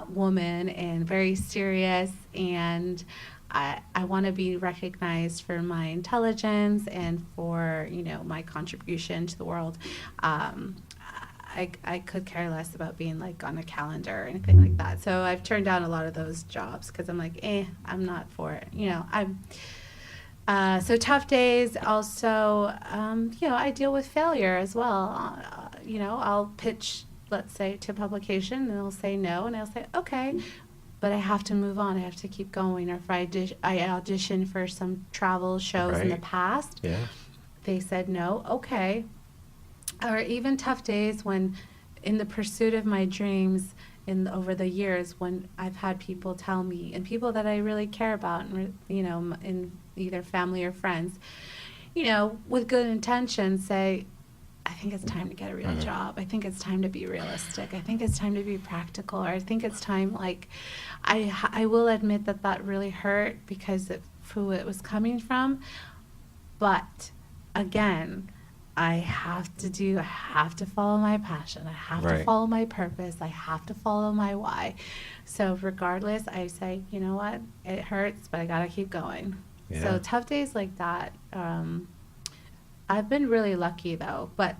[SPEAKER 1] woman, and very serious, and I want to be recognized for my intelligence and for, my contribution to the world. I could care less about being like on a calendar or anything like that. So I've turned down a lot of those jobs because I'm like, I'm not for it. So tough days. Also, I deal with failure as well. I'll pitch, let's say, to publication, and they'll say no, and I'll say, okay, but I have to move on. I have to keep going. Or if I auditioned for some travel shows in the past, they said no, okay. Or even tough days when, in the pursuit of my dreams, over the years, when I've had people tell me, and people that I really care about, and in either family or friends, with good intentions, say, I think it's time to get a real job. I think it's time to be realistic. I think it's time to be practical. Or I think it's time, like, I will admit that really hurt because of who it was coming from. But again, I have to follow my passion. I have to follow my purpose. I have to follow my why. So regardless, I say, you know what? It hurts, but I got to keep going. Yeah. So tough days like that, I've been really lucky, though. But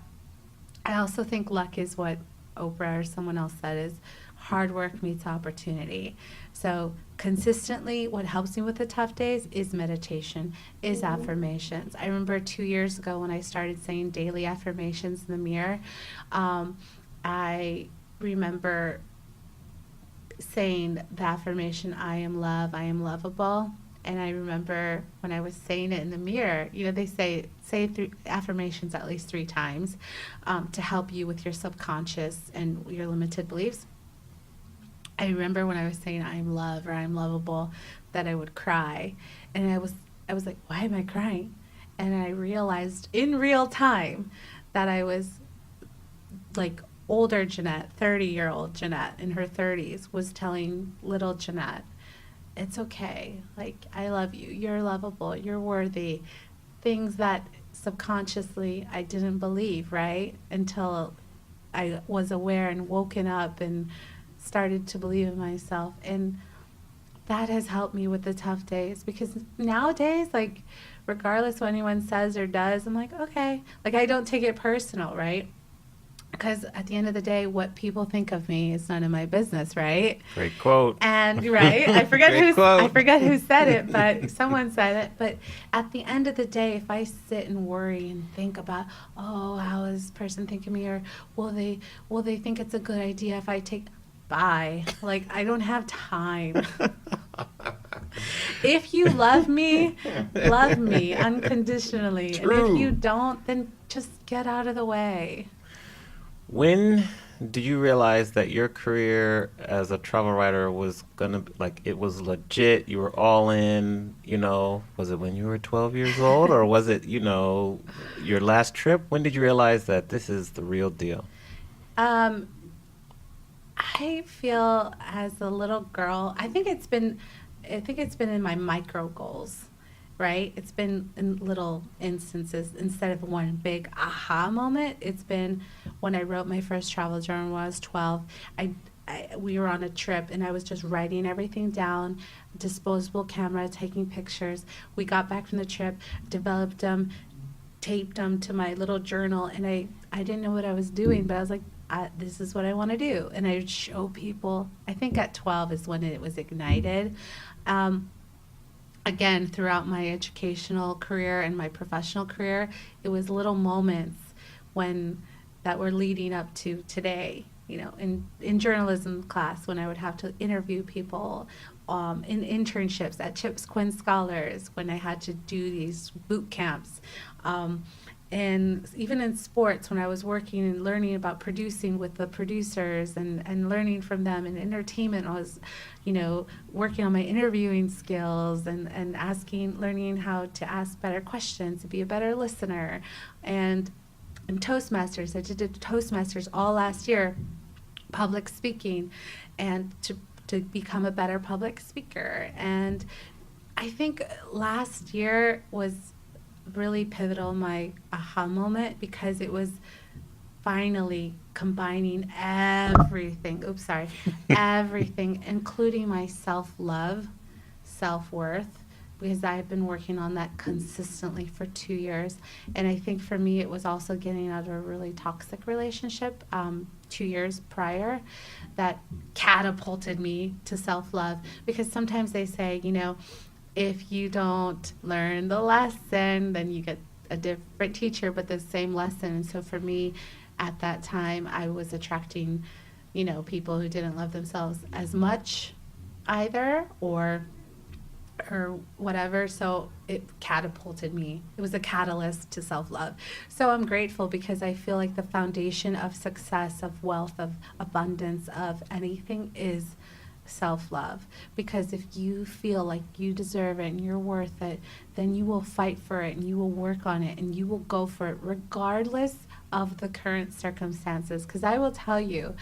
[SPEAKER 1] I also think luck is what Oprah or someone else said, is hard work meets opportunity. So consistently, what helps me with the tough days is meditation, is affirmations. I remember 2 years ago when I started saying daily affirmations in the mirror, I remember saying the affirmation, I am love, I am lovable. And I remember when I was saying it in the mirror, they say affirmations at least 3 times to help you with your subconscious and your limited beliefs. I remember when I was saying I'm love or I'm lovable, that I would cry. And I was like, why am I crying? And I realized in real time that I was like older Jeannette, 30-year-old Jeannette in her 30s, was telling little Jeannette, it's okay. Like, I love you. You're lovable. You're worthy. Things that subconsciously I didn't believe, right? Until I was aware and woken up and started to believe in myself. And that has helped me with the tough days, because nowadays, like, regardless what anyone says or does, I'm like, okay. Like, I don't take it personal, right? Because at the end of the day, what people think of me is none of my business, right?
[SPEAKER 3] Great quote.
[SPEAKER 1] And right, I forget
[SPEAKER 3] Great quote.
[SPEAKER 1] I forget who said it, but someone said it. But at the end of the day, if I sit and worry and think about, oh, how is this person thinking of me, or will they think it's a good idea if I take, bye. Like, I don't have time. If you love me unconditionally,
[SPEAKER 3] True.
[SPEAKER 1] and if you don't, then just get out of the way.
[SPEAKER 3] When did you realize that your career as a travel writer was gonna, like, it was legit? You were all in, was it when you were 12 years old, or was it, your last trip? When did you realize that this is the real deal?
[SPEAKER 1] I feel as a little girl, I think it's been in my micro goals. Right? It's been in little instances instead of one big aha moment. It's been when I wrote my first travel journal when I was 12. We were on a trip and I was just writing everything down, disposable camera, taking pictures. We got back from the trip, developed them, taped them to my little journal, and I didn't know what I was doing, but I was like, this is what I want to do. And I would show people. I think at 12 is when it was ignited. Again, throughout my educational career and my professional career, it was little moments that were leading up to today. In journalism class, when I would have to interview people, in internships at CHIPS Quinn Scholars, when I had to do these boot camps, and even in sports, when I was working and learning about producing with the producers and learning from them. In entertainment, I was, working on my interviewing skills and learning how to ask better questions, to be a better listener. And in Toastmasters, I did Toastmasters all last year, public speaking, and to become a better public speaker. And I think last year was really pivotal, my aha moment, because it was finally combining everything, everything, including my self-love, self-worth, because I had been working on that consistently for 2 years. And I think for me, it was also getting out of a really toxic relationship 2 years prior that catapulted me to self-love. Because sometimes they say, if you don't learn the lesson, then you get a different teacher, but the same lesson. And so for me, at that time, I was attracting, people who didn't love themselves as much either, or whatever. So it catapulted me. It was a catalyst to self-love. So I'm grateful, because I feel like the foundation of success, of wealth, of abundance, of anything is self-love. Because if you feel like you deserve it and you're worth it, then you will fight for it and you will work on it and you will go for it regardless of the current circumstances. Because I will tell you,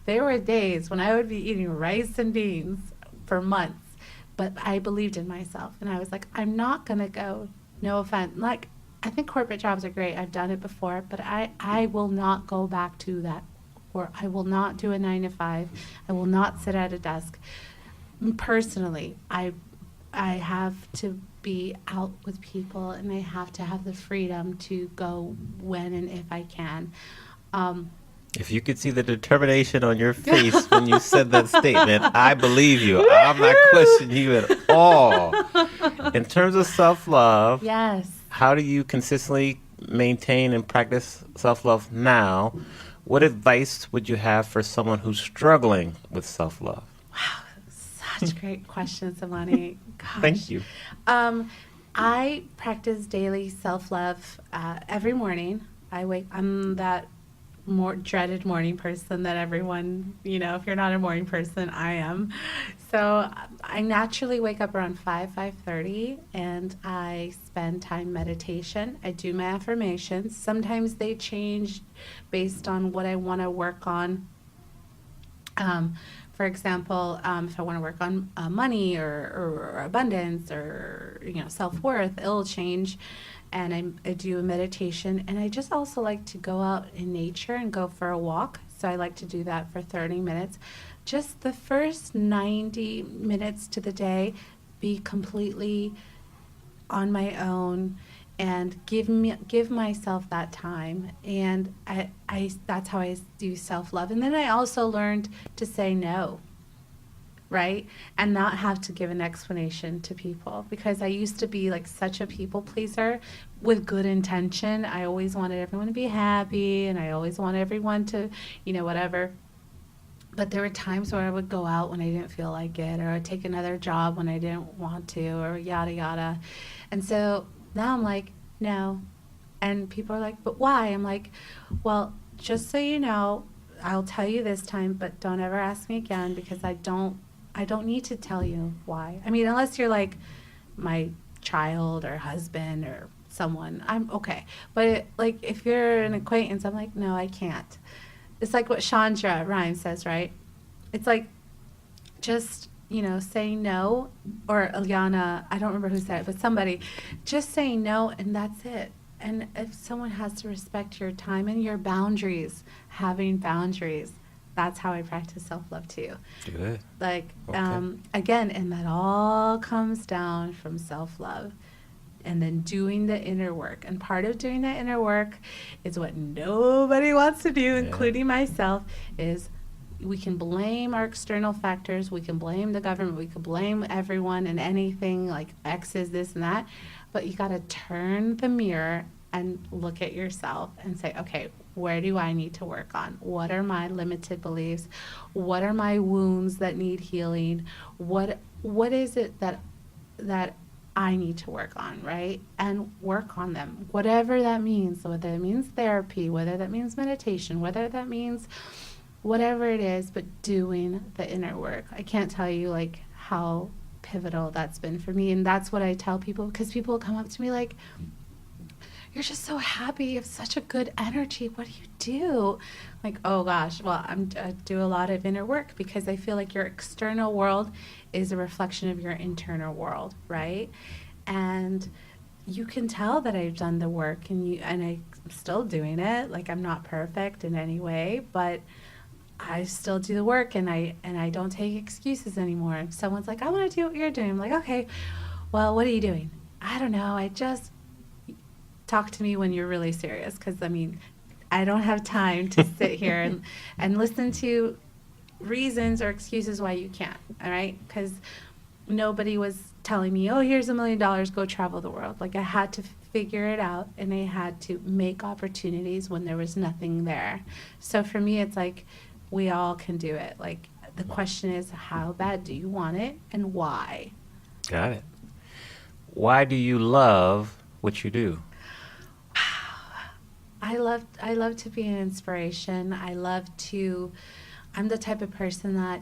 [SPEAKER 1] there were days when I would be eating rice and beans for months, but I believed in myself and I was like, I'm not gonna go, no offense, like, I think corporate jobs are great, I've done it before, but I will not go back to that. Or I will not do a 9 to 5. I will not sit at a desk. Personally, I have to be out with people, and I have to have the freedom to go when and if I can.
[SPEAKER 3] If you could see the determination on your face when you said that statement, I believe you. I'm not questioning you at all. In terms of self-love,
[SPEAKER 1] yes.
[SPEAKER 3] How do you consistently maintain and practice self-love now? What advice would you have for someone who's struggling with self-love?
[SPEAKER 1] Wow, such great questions, Amani. Gosh.
[SPEAKER 3] Thank you.
[SPEAKER 1] I practice daily self-love every morning. I'm that more dreaded morning person that everyone, if you're not a morning person, I am. So I naturally wake up around 5:30, and I spend time meditation. I do my affirmations. Sometimes they change based on what I want to work on. For example, if I want to work on money or abundance or self-worth, it'll change. And I do a meditation, and I just also like to go out in nature and go for a walk. So I like to do that for 30 minutes. Just the first 90 minutes to the day, be completely on my own and give myself that time. And I that's how I do self-love. And then I also learned to say no, right? And not have to give an explanation to people, because I used to be like such a people pleaser with good intention. I always wanted everyone to be happy, and I always wanted everyone to, whatever. But there were times where I would go out when I didn't feel like it, or I'd take another job when I didn't want to, or yada yada. And so now I'm like, no. And people are like, but why? I'm like, well, just so you know, I'll tell you this time, but don't ever ask me again, because I don't need to tell you why. I mean, unless you're like my child or husband or someone, I'm okay. But like if you're an acquaintance, I'm like, no, I can't. It's like what Chandra Rhimes says, right? It's like just, saying no, or Ilyana, I don't remember who said it, but somebody, just saying no, and that's it. And if someone has to respect your time and your boundaries, having boundaries, that's how I practice self-love too.
[SPEAKER 3] Good.
[SPEAKER 1] Like,
[SPEAKER 3] Okay.
[SPEAKER 1] again, and that all comes down from self-love. And then doing the inner work. And part of doing the inner work is what nobody wants to do, including myself, is we can blame our external factors. We can blame the government. We can blame everyone and anything, like exes, this and that. But you got to turn the mirror and look at yourself and say, okay, where do I need to work on? What are my limited beliefs? What are my wounds that need healing? What is it that I need to work on, right? And work on them, whatever that means, whether it means therapy, whether that means meditation, whether that means whatever it is, but doing the inner work. I can't tell you like how pivotal that's been for me. And that's what I tell people, because people come up to me like, you're just so happy, you have such a good energy, what do you do? Like, oh gosh, well, I do a lot of inner work, because I feel like your external world is a reflection of your internal world, right? And you can tell that I've done the work, and I'm still doing it. Like, I'm not perfect in any way, but I still do the work, and I don't take excuses anymore. If someone's like, I want to do what you're doing, I'm like, okay, well, what are you doing? I don't know, I just talk to me when you're really serious, because I don't have time to sit here and listen to reasons or excuses why you can't. All right, because nobody was telling me, oh, here's $1 million, go travel the world. Like, I had to figure it out, and I had to make opportunities when there was nothing there. So for me, it's like we all can do it. Like, the question is, how bad do you want it, and why?
[SPEAKER 3] Got it. Why do you love what you do?
[SPEAKER 1] I love to be an inspiration. I'm the type of person that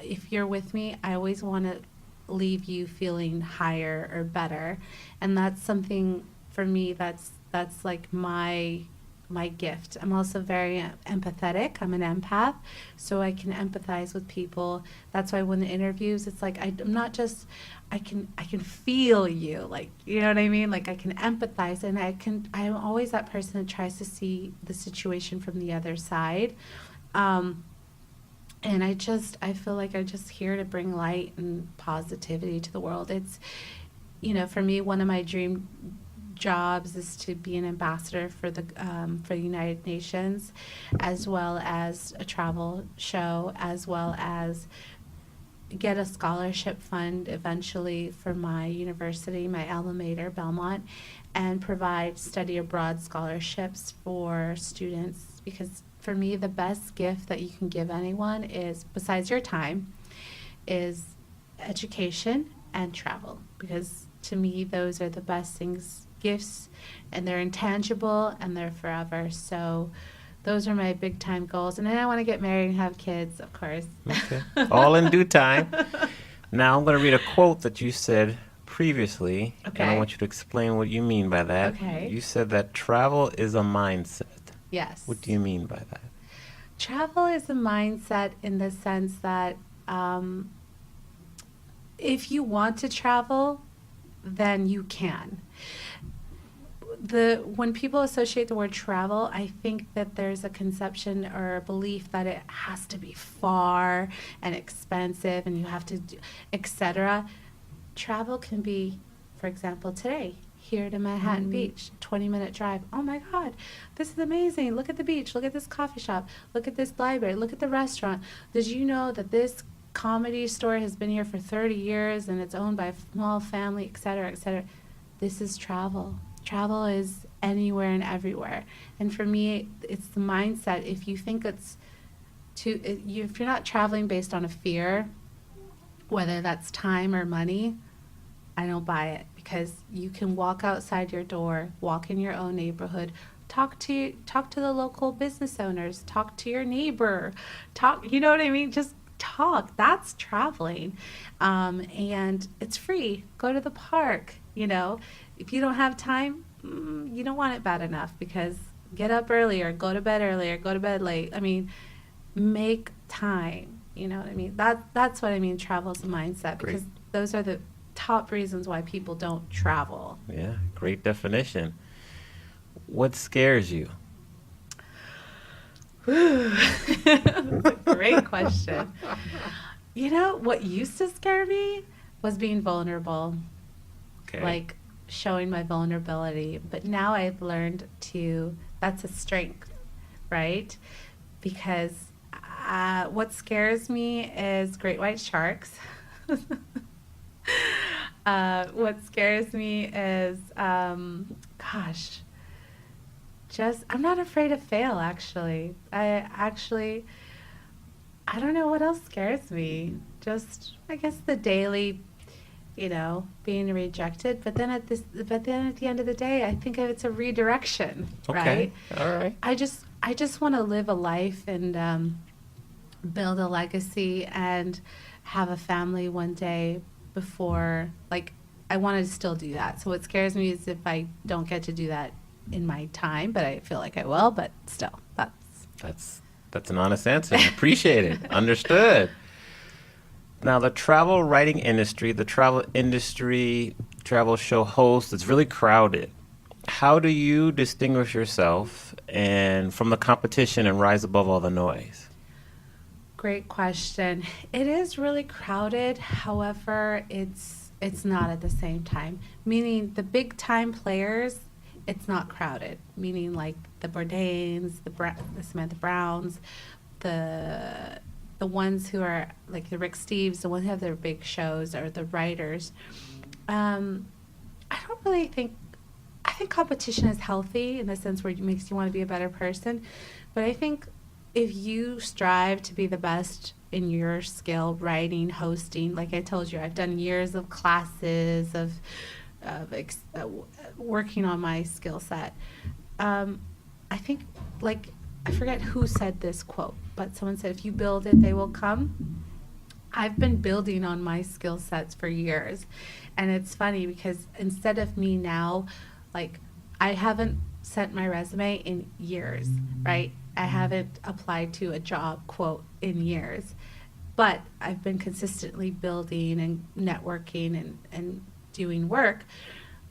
[SPEAKER 1] if you're with me, I always want to leave you feeling higher or better. And that's something for me that's like my gift. I'm also very empathetic. I'm an empath, so I can empathize with people. That's why when the interviews, it's like I'm not just I can feel you, like, you know what I mean? Like, I can empathize, and I'm always that person that tries to see the situation from the other side. And I feel like I'm just here to bring light and positivity to the world. It's, for me, one of my dream jobs is to be an ambassador for the United Nations, as well as a travel show, as well as get a scholarship fund eventually for my university, my alma mater, Belmont, and provide study abroad scholarships for students. Because for me, the best gift that you can give anyone is, besides your time, is education and travel. Because to me, those are the best things, gifts, and they're intangible and they're forever. So those are my big time goals. And then I want to get married and have kids, of course.
[SPEAKER 3] Okay. All in due time. Now I'm going to read a quote that you said previously,
[SPEAKER 1] Okay.
[SPEAKER 3] and I want you to explain what you mean by that.
[SPEAKER 1] Okay.
[SPEAKER 3] You said that travel is a mindset.
[SPEAKER 1] Yes.
[SPEAKER 3] What do you mean by that?
[SPEAKER 1] Travel is a mindset in the sense that if you want to travel, then you can. When people associate the word travel, I think that there's a conception or a belief that it has to be far and expensive and you have to do, etc. Travel can be for example, today, here to Manhattan Beach, 20-minute drive. Oh my God, this is amazing. Look at the beach. Look at this coffee shop. Look at this library. Look at the restaurant. Did you know that this comedy store has been here for 30 years and it's owned by a small family, et cetera, et cetera? This is travel. Travel is anywhere and everywhere. And for me, it's the mindset. If you think if you're not traveling based on a fear, whether that's time or money, I don't buy it, because you can walk outside your door, walk in your own neighborhood, talk to the local business owners, talk to your neighbor, you know what I mean? Just talk. That's traveling. And it's free. Go to the park, you know. If you don't have time, you don't want it bad enough, because get up earlier, go to bed earlier, go to bed late. I mean, make time. You know what I mean? That's what I mean. Travel is a mindset, because those are the top reasons why people don't travel.
[SPEAKER 3] Yeah, great definition. What scares you?
[SPEAKER 1] That's a great question. You know, what used to scare me was being vulnerable.
[SPEAKER 3] Okay.
[SPEAKER 1] Like showing my vulnerability. But now I've learned that's a strength, right? Because what scares me is great white sharks. What scares me is, I'm not afraid to fail, actually. I don't know what else scares me. Just, I guess, the daily, being rejected. But then at the end of the day, I think it's a redirection, right?
[SPEAKER 3] All right.
[SPEAKER 1] I just want to live a life and build a legacy and have a family one day before, I want to still do that. So what scares me is if I don't get to do that in my time, but I feel like I will, but still,
[SPEAKER 3] That's an honest answer. I appreciate it. Understood. Now, the travel writing industry, travel show host, it's really crowded. How do you distinguish yourself from the competition and rise above all the noise?
[SPEAKER 1] Great question. It is really crowded. However, it's not at the same time. Meaning the big time players, it's not crowded. Meaning like the Bourdains, the Samantha Browns, the ones who are like the Rick Steves, the ones who have their big shows, or the writers. I don't really think. I think competition is healthy in the sense where it makes you want to be a better person. But I think if you strive to be the best in your skill, writing, hosting, like I told you, I've done years of classes of working on my skill set. I think, I forget who said this quote, but someone said, if you build it, they will come. I've been building on my skill sets for years. And it's funny because instead of me now, I haven't sent my resume in years, right? I haven't applied to a job, quote, in years. But I've been consistently building and networking and doing work.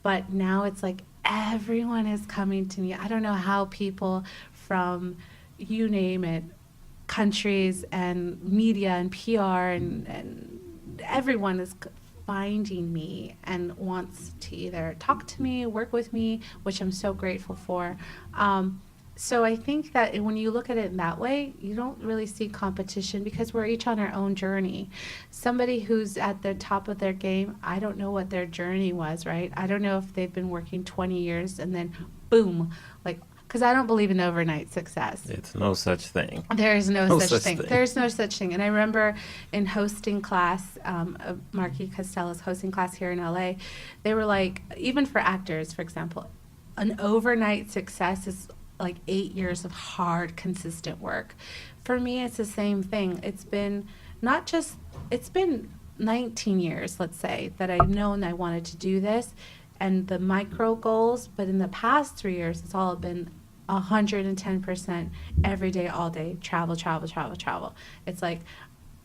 [SPEAKER 1] But now it's like everyone is coming to me. I don't know how people from, you name it, countries and media and PR and everyone is finding me and wants to either talk to me, work with me, which I'm so grateful for. So I think that when you look at it in that way, you don't really see competition because we're each on our own journey. Somebody who's at the top of their game, I don't know what their journey was, right? I don't know if they've been working 20 years and then boom, because I don't believe in overnight success.
[SPEAKER 3] It's no such thing.
[SPEAKER 1] There is no such thing. There's no such thing. And I remember in hosting class, Marky Costello's hosting class here in LA, they were like, even for actors, for example, an overnight success is 8 years of hard, consistent work. For me, it's the same thing. It's been 19 years, let's say, that I've known I wanted to do this and the micro goals, but in the past 3 years, it's all been 110% every day, all day, travel. It's like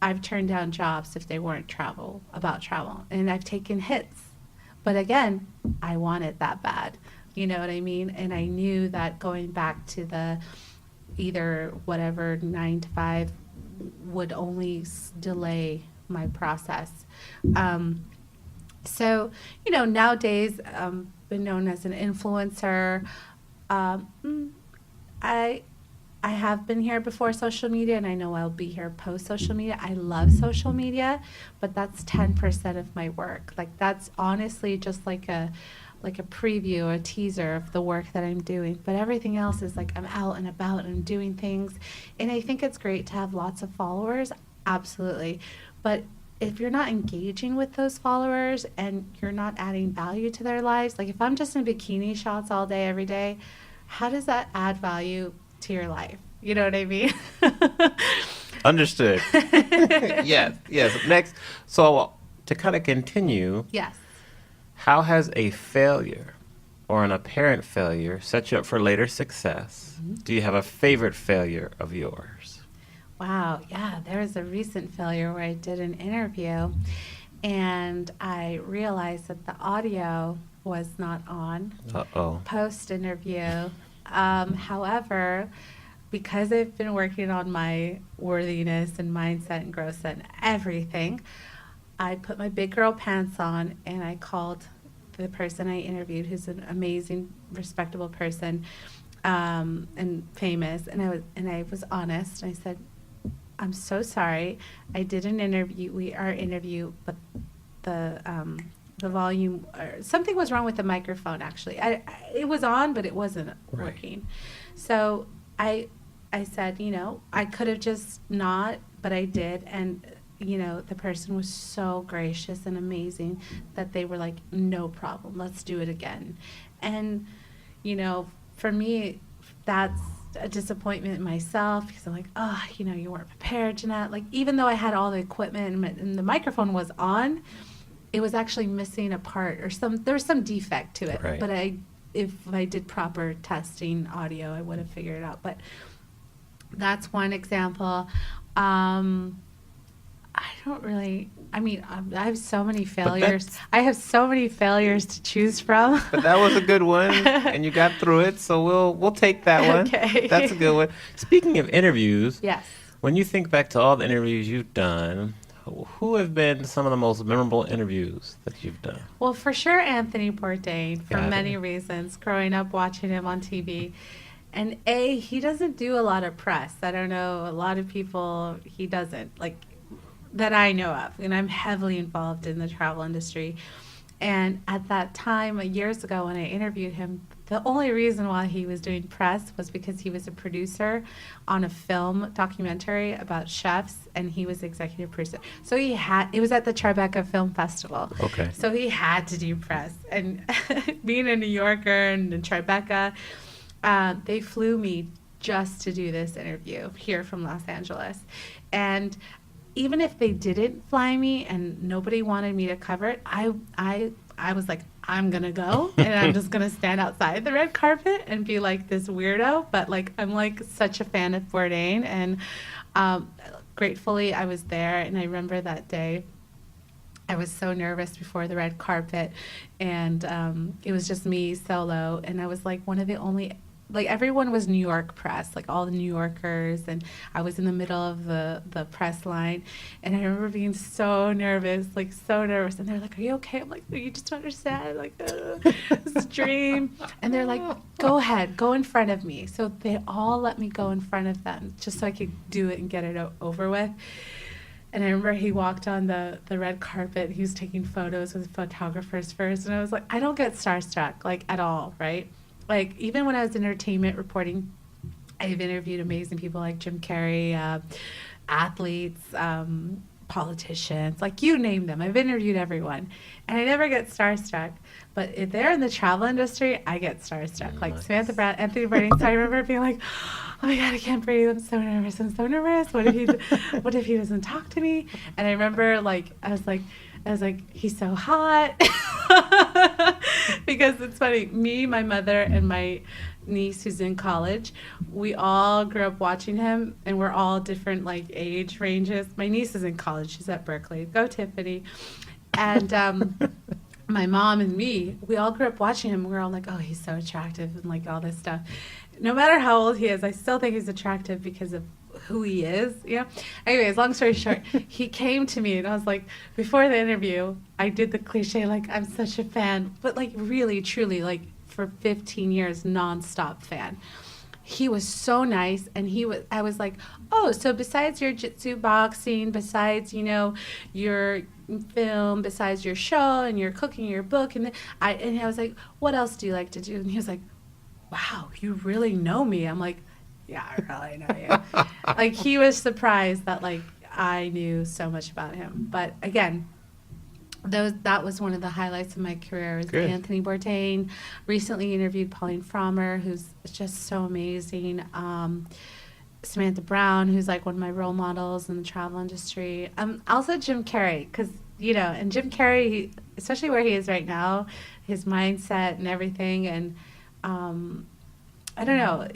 [SPEAKER 1] I've turned down jobs if they weren't about travel, and I've taken hits. But again, I want it that bad. You know what I mean? And I knew that going back to the either whatever 9 to 5 would only delay my process. So, nowadays, been known as an influencer. I I have been here before social media, and I know I'll be here post social media. I love social media, but that's 10% of my work. Like that's honestly just like a preview, a teaser of the work that I'm doing. But everything else is like I'm out and about and doing things. And I think it's great to have lots of followers, absolutely. But if you're not engaging with those followers and you're not adding value to their lives, like if I'm just in bikini shots all day, every day, how does that add value to your life? You know what I mean?
[SPEAKER 3] Understood. Yes. Next, so to kind of continue,
[SPEAKER 1] Yes.
[SPEAKER 3] how has a failure or an apparent failure set you up for later success? Mm-hmm. Do you have a favorite failure of yours?
[SPEAKER 1] Wow, yeah, there was a recent failure where I did an interview and I realized that the audio was not on post-interview. However, because I've been working on my worthiness and mindset and growth and everything, I put my big girl pants on and I called the person I interviewed, who's an amazing, respectable person and famous, and I was honest. I said, I'm so sorry. I did an interview, our interview, but the volume, or something was wrong with the microphone, actually. It was on, but it wasn't working. So I said, I could have just not, but I did. And, the person was so gracious and amazing that they were like, no problem, let's do it again. And, for me, that's a disappointment in myself because I'm like, you weren't prepared, Jeannette. Like, even though I had all the equipment and the microphone was on, it was actually missing a part or there was some defect to it.
[SPEAKER 3] Right.
[SPEAKER 1] But if I did proper testing audio, I would have figured it out. But that's one example. I have so many failures. I have so many failures to choose from.
[SPEAKER 3] But that was a good one, and you got through it, so we'll take that one.
[SPEAKER 1] Okay.
[SPEAKER 3] That's a good one. Speaking of interviews,
[SPEAKER 1] yes.
[SPEAKER 3] When you think back to all the interviews you've done, who have been some of the most memorable interviews that you've done?
[SPEAKER 1] Well, for sure, Anthony Bourdain, for
[SPEAKER 3] Got
[SPEAKER 1] many
[SPEAKER 3] it.
[SPEAKER 1] reasons, growing up watching him on TV. And he doesn't do a lot of press. I don't know, a lot of people, he doesn't, like, that I know of. And I'm heavily involved in the travel industry. And at that time, years ago when I interviewed him, the only reason why he was doing press was because he was a producer on a film documentary about chefs, and he was executive producer. So it was at the Tribeca Film Festival.
[SPEAKER 3] Okay.
[SPEAKER 1] So he had to do press. And being a New Yorker and in Tribeca, they flew me just to do this interview here from Los Angeles. And even if they didn't fly me and nobody wanted me to cover it, I was like, I'm going to go and I'm just going to stand outside the red carpet and be like this weirdo. But like, I'm like such a fan of Bourdain, and gratefully I was there. And I remember that day I was so nervous before the red carpet, and it was just me solo. And I was like one of the only, like everyone was New York press, like all the New Yorkers, and I was in the middle of the press line, and I remember being so nervous, and they're like, are you okay? I'm like, you just don't understand, like, this dream. And they're like, go ahead, go in front of me. So they all let me go in front of them just so I could do it and get it over with. And I remember he walked on the red carpet. He was taking photos with photographers first, and I was like, I don't get starstruck, like, at all, right? Like, even when I was in entertainment reporting, I've interviewed amazing people like Jim Carrey, athletes, politicians, like you name them. I've interviewed everyone. And I never get starstruck. But if they're in the travel industry, I get starstruck. Like Samantha Brown, Anthony Bourdain. So I remember being like, oh my God, I can't breathe. I'm so nervous. What if he doesn't talk to me? And I remember, like, I was like, he's so hot. Because it's funny, me, my mother, and my niece who's in college, we all grew up watching him, and we're all different, like, age ranges. My niece is in college. She's at Berkeley. Go, Tiffany. And my mom and me, we all grew up watching him. We're all like, oh, he's so attractive and, like, all this stuff. No matter how old he is, I still think he's attractive because of who he is, you know. Anyways, long story short, he came to me and I was like, before the interview, I did the cliche, like, I'm such a fan, but like really, truly, like for 15 years, nonstop fan. He was so nice, and I was like, oh, so besides your jitsu boxing, besides, you know, your film, besides your show and your cooking, your book, and I was like, what else do you like to do? And he was like, wow, you really know me. I'm like, yeah, I really know you. Like, he was surprised that like I knew so much about him. But again, that was one of the highlights of my career, was
[SPEAKER 3] Good.
[SPEAKER 1] Anthony Bourdain. Recently interviewed Pauline Frommer, who's just so amazing. Samantha Brown, who's like one of my role models in the travel industry. Also Jim Carrey, because, you know, and Jim Carrey, especially where he is right now, his mindset and everything. And I don't know,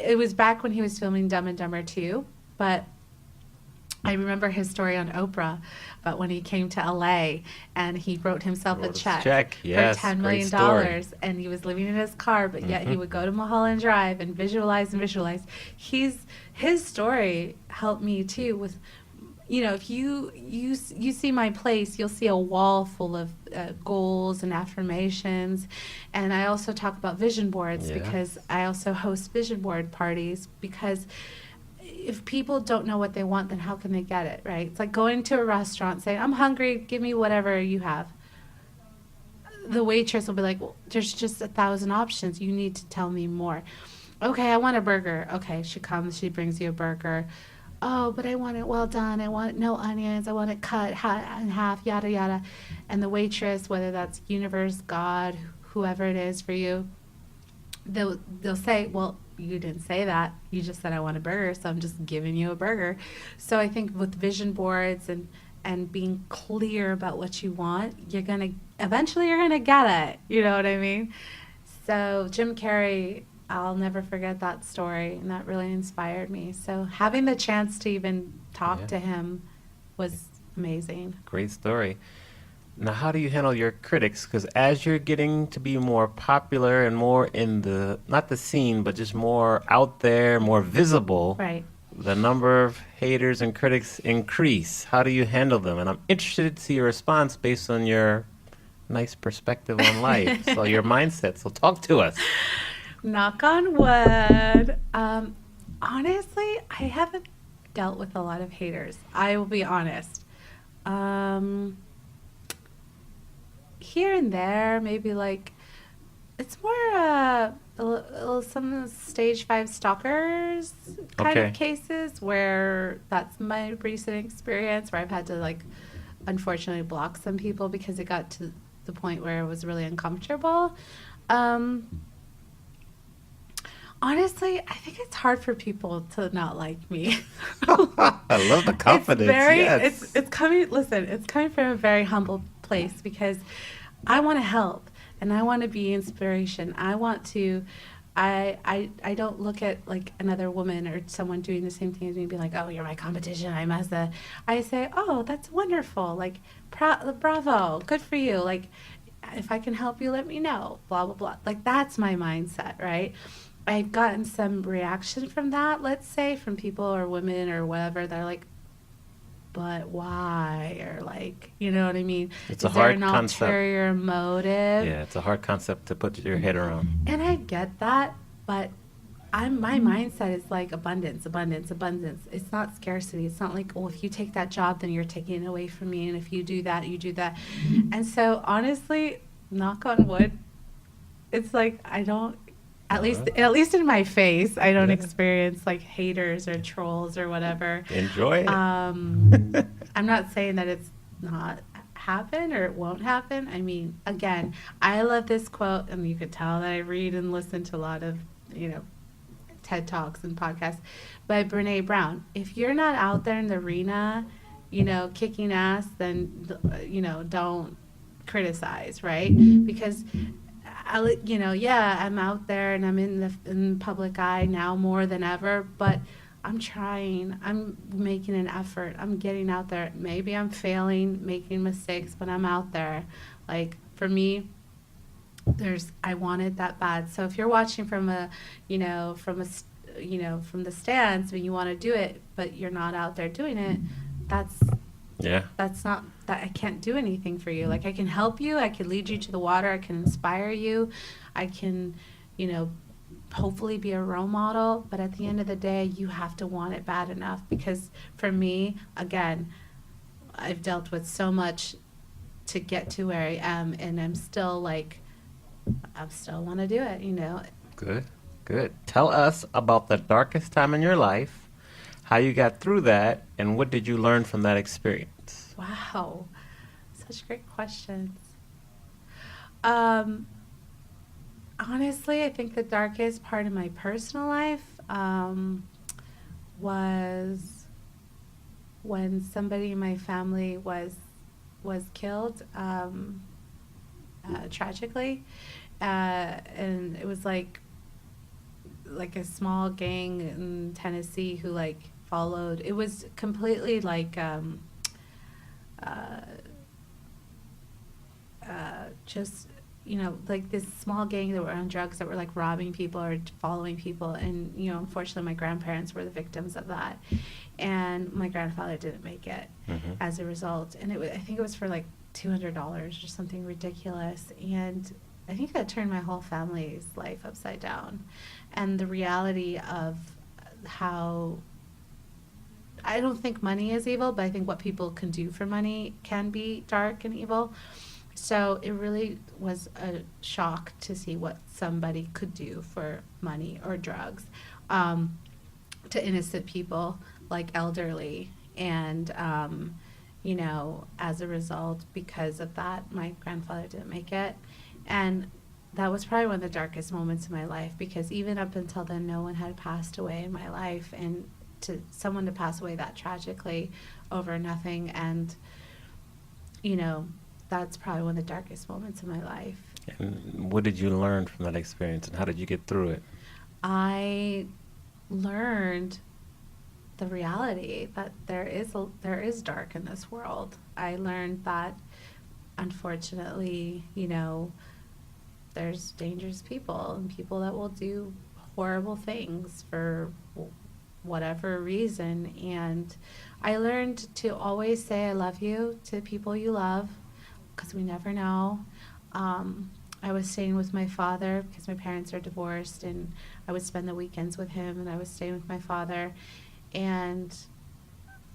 [SPEAKER 1] it was back when he was filming Dumb and Dumber 2, but I remember his story on Oprah about when he came to LA and he wrote himself a check
[SPEAKER 3] Yes,
[SPEAKER 1] for $10 million, and he was living in his car, but yet he would go to Mulholland Drive and visualize and visualize. His story helped me too with, you know, if you see my place, you'll see a wall full of goals and affirmations. And I also talk about vision boards because I also host vision board parties, because if people don't know what they want, then how can they get it, right? It's like going to a restaurant saying, I'm hungry, give me whatever you have. The waitress will be like, well, there's just 1,000 options. You need to tell me more. Okay, I want a burger. Okay, she comes, she brings you a burger. Oh, but I want it well done. I want no onions. I want it cut in half, yada, yada. And the waitress, whether that's universe, God, whoever it is for you, they'll say, well, you didn't say that. You just said I want a burger, so I'm just giving you a burger. So I think with vision boards and being clear about what you want, eventually you're gonna get it. You know what I mean? So Jim Carrey, I'll never forget that story, and that really inspired me. So having the chance to even talk to him was amazing.
[SPEAKER 3] Great story. Now, how do you handle your critics? Because as you're getting to be more popular and more in not the scene, but just more out there, more visible,
[SPEAKER 1] Right.
[SPEAKER 3] the number of haters and critics increase. How do you handle them? And I'm interested to see your response based on your nice perspective on life, so your mindset. So talk to us.
[SPEAKER 1] Knock on wood. Honestly, I haven't dealt with a lot of haters. I will be honest. Here and there, maybe like, it's more some stage 5 stalkers kind of cases, where that's my recent experience, where I've had to like unfortunately block some people because it got to the point where it was really uncomfortable. Honestly, I think it's hard for people to not like me.
[SPEAKER 3] I love the confidence.
[SPEAKER 1] It's coming from a very humble place, because I want to help and I want to be inspiration. I don't look at like another woman or someone doing the same thing as me and be like, oh, you're my competition. I say, oh, that's wonderful. Like, bravo, good for you. Like, if I can help you, let me know, blah, blah, blah. Like, that's my mindset, right? I've gotten some reaction from that, let's say, from people or women or whatever. They're like, but why? Or like, you know what I mean?
[SPEAKER 3] It's a hard concept.
[SPEAKER 1] Is there an ulterior motive?
[SPEAKER 3] Yeah, it's a hard concept to put your head around.
[SPEAKER 1] And I get that, but my mindset is like abundance, abundance, abundance. It's not scarcity. It's not like, oh, if you take that job, then you're taking it away from me. And if you do that, you do that. And so honestly, knock on wood, it's like I don't, at least in my face, I don't experience like haters or trolls or whatever.
[SPEAKER 3] Enjoy it.
[SPEAKER 1] I'm not saying that it's not happen or it won't happen. I mean, again, I love this quote, and you could tell that I read and listen to a lot of, TED Talks and podcasts by Brene Brown. If you're not out there in the arena, kicking ass, then, don't criticize, right? Because I'm out there and I'm in the public eye now more than ever, but I'm trying. I'm making an effort. I'm getting out there. Maybe I'm failing, making mistakes, but I'm out there. Like, for me, I want it that bad. So if you're watching from a from the stands when you want to do it, but you're not out there doing it, that's not that. I can't do anything for you. Like, I can help you, I can lead you to the water, I can inspire you, I can, hopefully be a role model, but at the end of the day, you have to want it bad enough. Because for me, again, I've dealt with so much to get to where I am, and I still want to do it.
[SPEAKER 3] Good. Tell us about the darkest time in your life, how you got through that, and what did you learn from that experience?
[SPEAKER 1] Wow, such great questions. Honestly, I think the darkest part of my personal life was when somebody in my family was killed tragically, and it was like a small gang in Tennessee who followed. It was completely just this small gang that were on drugs, that were robbing people or following people, and unfortunately my grandparents were the victims of that, and my grandfather didn't make it as a result, and I think it was for $200 or something ridiculous, and I think that turned my whole family's life upside down. And the reality of how, I don't think money is evil, but I think what people can do for money can be dark and evil. So it really was a shock to see what somebody could do for money or drugs to innocent people, like elderly. And, as a result, because of that, my grandfather didn't make it. And that was probably one of the darkest moments in my life, because even up until then, no one had passed away in my life. And someone to pass away that tragically over nothing, and, that's probably one of the darkest moments in my life.
[SPEAKER 3] And what did you learn from that experience, and how did you get through it?
[SPEAKER 1] I learned the reality that there is dark in this world. I learned that, unfortunately, there's dangerous people and people that will do horrible things for whatever reason. And I learned to always say I love you to people you love, because we never know. I was staying with my father because my parents are divorced, and I would spend the weekends with him, and I was staying with my father. And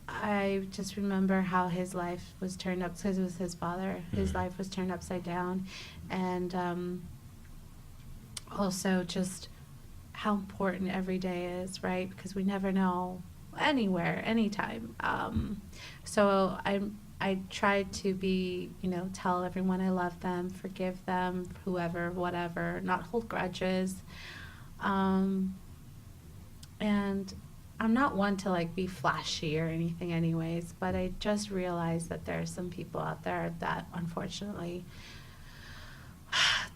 [SPEAKER 1] I just remember how his life was turned up, because it was his father. His life was turned upside down. And also just how important every day is, right? Because we never know, anywhere, anytime. So I tried to be, tell everyone I love them, forgive them, whoever, whatever, not hold grudges. And I'm not one to be flashy or anything anyways, but I just realized that there are some people out there that unfortunately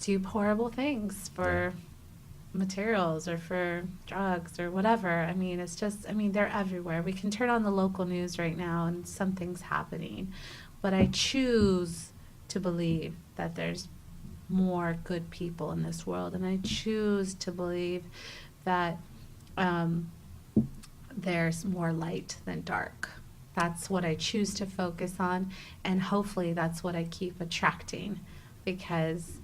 [SPEAKER 1] do horrible things for materials or for drugs or whatever. I mean, it's just, they're everywhere. We can turn on the local news right now and something's happening. But I choose to believe that there's more good people in this world, and I choose to believe that there's more light than dark. That's what I choose to focus on, and hopefully that's what I keep attracting, because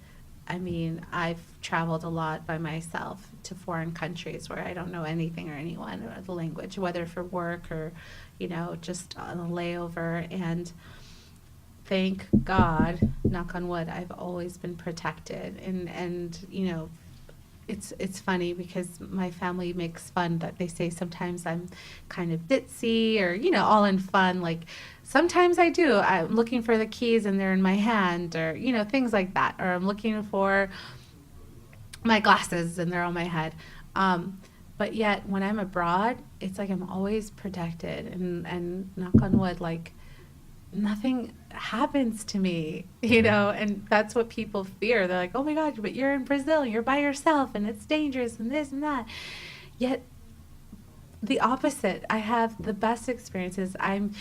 [SPEAKER 1] I've traveled a lot by myself to foreign countries where I don't know anything or anyone or the language, whether for work or, just on a layover. And thank God, knock on wood, I've always been protected. And it's funny because my family makes fun that they say sometimes I'm kind of ditzy or, all in fun. Sometimes I do. I'm looking for the keys and they're in my hand, or, things like that. Or I'm looking for my glasses and they're on my head. But yet when I'm abroad, it's I'm always protected, and knock on wood, nothing happens to me, and that's what people fear. They're like, oh my God, but you're in Brazil, you're by yourself, and it's dangerous and this and that. Yet the opposite. I have the best experiences. I'm,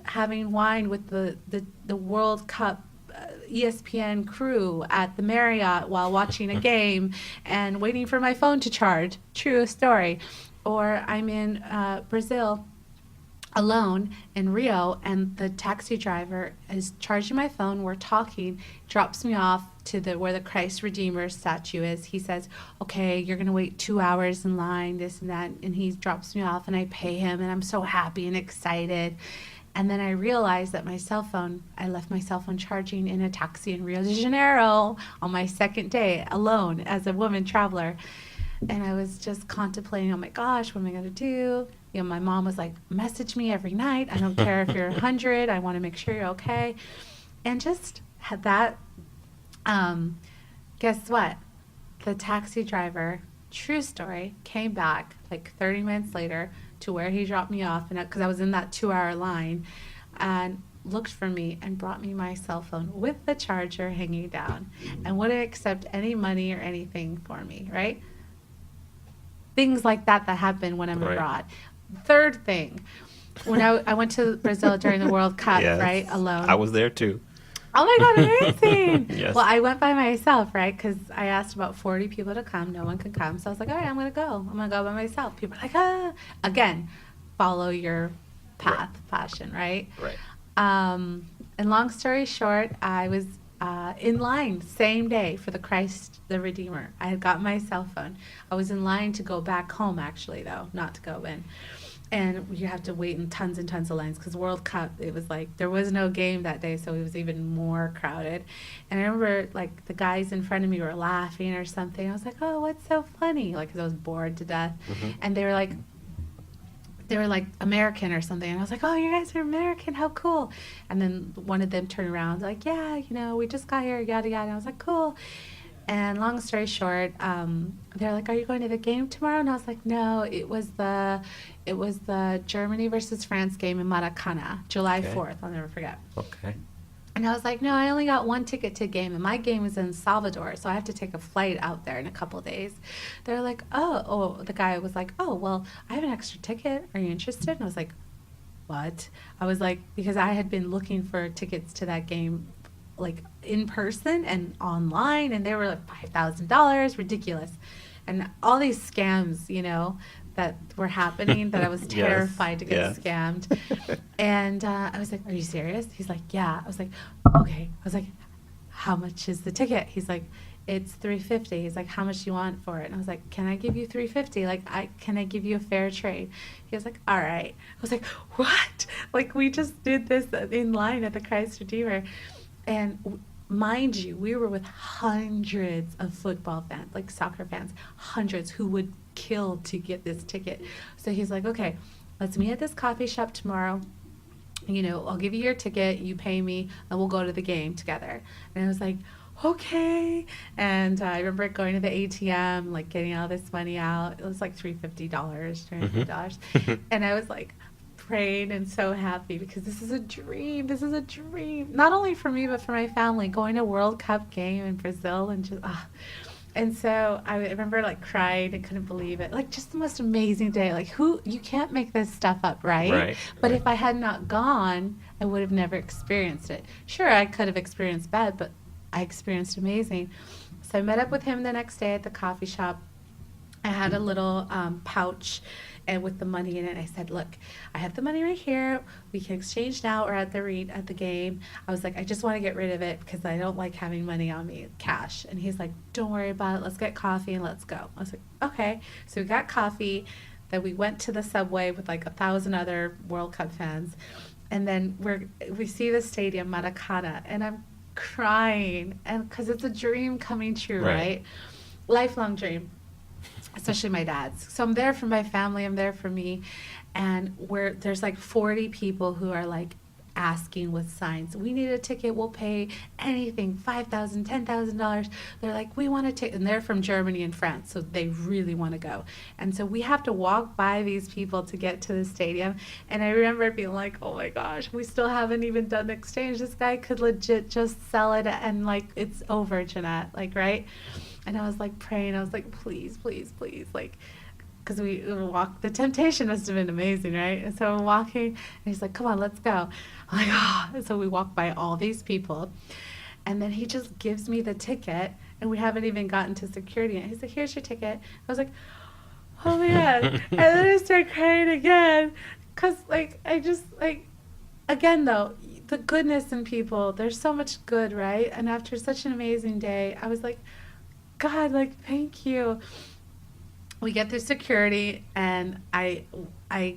[SPEAKER 1] having wine with the World Cup, ESPN crew at the Marriott while watching a game and waiting for my phone to charge. True story. Or I'm in Brazil alone in Rio, and the taxi driver is charging my phone. We're talking, drops me off to where the Christ Redeemer statue is. He says, okay, you're gonna wait 2 hours in line, this and that, and he drops me off, and I pay him, and I'm so happy and excited. And then I realized that I left my cell phone charging in a taxi in Rio de Janeiro on my second day alone as a woman traveler. And I was just contemplating, oh my gosh, what am I going to do? You know, my mom was like, message me every night. I don't care if you're 100. I want to make sure you're okay. And just had that. Guess what? The taxi driver, true story, came back like 30 minutes later to where he dropped me off, and because I was in that 2-hour line, and looked for me and brought me my cell phone with the charger hanging down, and wouldn't accept any money or anything for me, right? Things like that happen when I'm abroad. Third thing, when I went to Brazil during the World Cup, right, alone.
[SPEAKER 3] I was there too.
[SPEAKER 1] Oh my God, amazing.
[SPEAKER 3] Yes.
[SPEAKER 1] Well, I went by myself, right, because I asked about 40 people to come. No one could come. So I was like, all right, I'm going to go. I'm going to go by myself. People are like, ah. Again, follow your path, passion, right?
[SPEAKER 3] Right.
[SPEAKER 1] And long story short, I was in line same day for the Christ the Redeemer. I had got my cell phone. I was in line to go back home, actually, though, not to go in. And you have to wait in tons and tons of lines because World Cup, it was like there was no game that day, so it was even more crowded. And I remember like the guys in front of me were laughing or something. I was like, oh, what's so funny? Like, 'cause I was bored to death. Mm-hmm. And they were like American or something. And I was like, oh, you guys are American. How cool. And then one of them turned around like, yeah, you know, we just got here, yada, yada. And I was like, cool. And long story short, they're like, are you going to the game tomorrow? And I was like, no, it was the Germany versus France game in Maracana, July 4th. I'll never forget.
[SPEAKER 3] Okay.
[SPEAKER 1] And I was like, no, I only got one ticket to a game, and my game is in Salvador, so I have to take a flight out there in a couple days. They're like, oh, the guy was like, oh, well, I have an extra ticket. Are you interested? And I was like, what? I was like, because I had been looking for tickets to that game like in person and online, and they were like $5,000, ridiculous. And all these scams, you know, that were happening that I was terrified to get scammed. And I was like, are you serious? He's like, yeah. I was like, okay. I was like, how much is the ticket? He's like, it's $350. He's like, how much do you want for it? And I was like, can I give you $350? Like, can I give you a fair trade? He was like, all right. I was like, what? Like, we just did this in line at the Christ Redeemer. And mind you, we were with hundreds of football fans, like soccer fans, hundreds who would kill to get this ticket. So he's like, okay, let's meet at this coffee shop tomorrow. You know, I'll give you your ticket, you pay me, and we'll go to the game together. And I was like, okay. And I remember going to the ATM, like getting all this money out. It was like $350, $350. And I was like, praying and so happy because this is a dream. This is a dream, not only for me but for my family, going to a World Cup game in Brazil and just and so I remember like crying and couldn't believe it. Like just the most amazing day. Like you can't make this stuff up, right? But if I had not gone, I would have never experienced it. Sure, I could have experienced bad, but I experienced amazing. So I met up with him the next day at the coffee shop. I had a little pouch and with the money in it. I said, look, I have the money right here. We can exchange now or at the game. I was like, I just want to get rid of it because I don't like having money on me, cash. And he's like, don't worry about it. Let's get coffee and let's go. I was like, okay. So we got coffee. Then we went to the subway with like 1,000 other World Cup fans. And then we see the stadium, Maracana, and I'm crying. And because it's a dream coming true, right? Lifelong dream. Especially my dad's. So I'm there for my family. I'm there for me. And there's like 40 people who are like asking with signs. We need a ticket. We'll pay anything, $5,000, $10,000. They're like, we want to take, and they're from Germany and France. So they really want to go. And so we have to walk by these people to get to the stadium. And I remember being like, oh my gosh, we still haven't even done the exchange. This guy could legit just sell it and like, it's over, Jeannette, like, right? And I was like praying. I was like, please, please, please. Like, because we walked. The temptation must have been amazing, right? And so I'm walking, and he's like, come on, let's go. I'm like, oh. And so we walked by all these people. And then he just gives me the ticket, and we haven't even gotten to security yet. He's like, here's your ticket. I was like, oh my God. And then I started crying again. Because, like, I just, like, again, though, the goodness in people, there's so much good, right? And after such an amazing day, I was like, God, like, thank you. We get through security, and I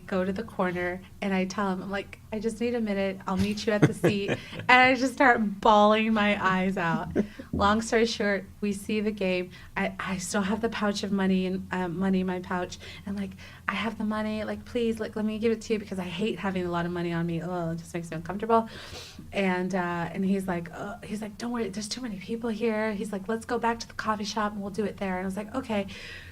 [SPEAKER 1] go to the corner, and I tell him, I'm like, I just need a minute. I'll meet you at the seat. And I just start bawling my eyes out. Long story short, we see the game. I still have the pouch of money and money in my pouch. And, like, I have the money. Like, please, like, let me give it to you because I hate having a lot of money on me. Oh, it just makes me uncomfortable. And he's like, don't worry. There's too many people here. He's like, let's go back to the coffee shop, and we'll do it there. And I was like, okay.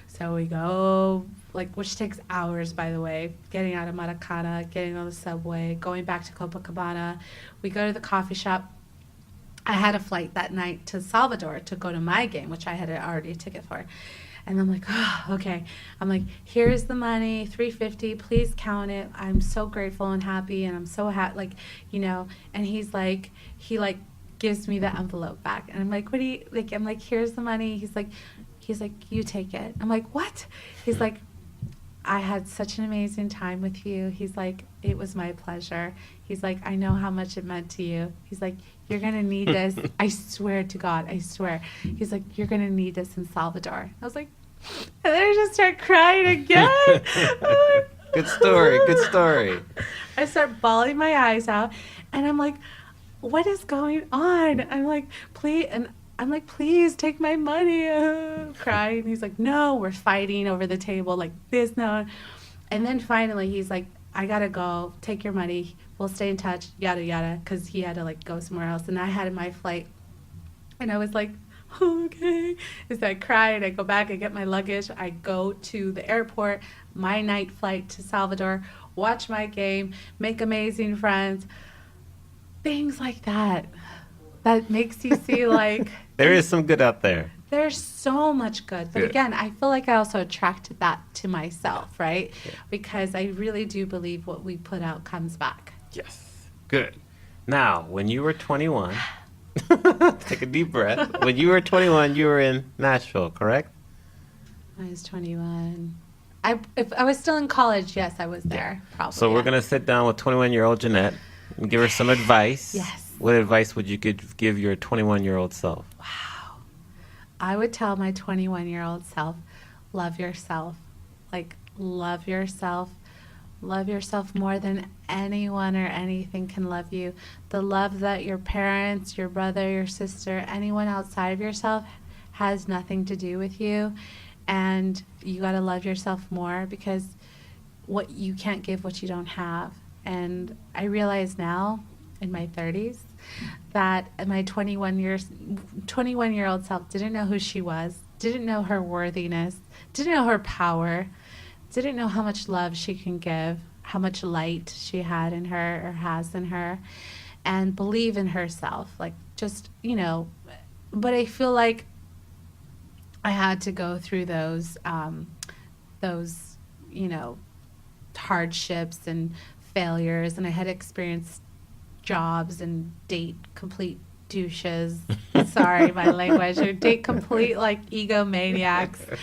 [SPEAKER 1] So we go, like, which takes hours, by the way, getting out of Maracana, getting on the subway, going back to Copacabana. We go to the coffee shop. I had a flight that night to Salvador to go to my game, which I had already a ticket for. And I'm like, oh, okay. I'm like, here's the money, $350. Please count it. I'm so grateful and happy, and I'm so happy, like, you know. And he's like, gives me the envelope back, and I'm like, what do you like? I'm like, here's the money. He's like, you take it. I'm like, what? He's like, I had such an amazing time with you. He's like, it was my pleasure. He's like, I know how much it meant to you. He's like, you're going to need this. I swear to God, I swear. He's like, you're going to need this in Salvador. I was like, and then I just start crying again.
[SPEAKER 3] Good story.
[SPEAKER 1] I start bawling my eyes out, and I'm like, what is going on? I'm like, please take my money. Crying. He's like, no, we're fighting over the table like this, no. And then finally he's like, I gotta go. Take your money. We'll stay in touch. Yada yada. Because he had to like go somewhere else, and I had my flight. And I was like, okay. So I cry, and I go back. I get my luggage. I go to the airport. My night flight to Salvador. Watch my game. Make amazing friends. Things like that. That makes you see like
[SPEAKER 3] there is some good out there.
[SPEAKER 1] There's so much good. But again, I feel like I also attracted that to myself, right? Yeah. Because I really do believe what we put out comes back.
[SPEAKER 3] Yes. Good. Now, when you were 21, take a deep breath. When you were 21, you were in Nashville, correct?
[SPEAKER 1] I was 21. If I was still in college, yes, I was there. Probably.
[SPEAKER 3] So we're going to sit down with 21-year-old Jeannette and give her some advice.
[SPEAKER 1] Yes.
[SPEAKER 3] What advice would you give your 21-year-old self?
[SPEAKER 1] Wow. I would tell my 21-year-old self, love yourself. Like, love yourself. Love yourself more than anyone or anything can love you. The love that your parents, your brother, your sister, anyone outside of yourself has nothing to do with you. And you got to love yourself more, because what you can't give what you don't have. And I realize now in my 30s that my 21-year-old self didn't know who she was, didn't know her worthiness, didn't know her power, didn't know how much love she can give, how much light she had in her or has in her, and believe in herself. Like, just, you know, but I feel like I had to go through those, you know, hardships and failures, and I had experienced jobs and date complete douches. Sorry, my language. Or date complete like egomaniacs.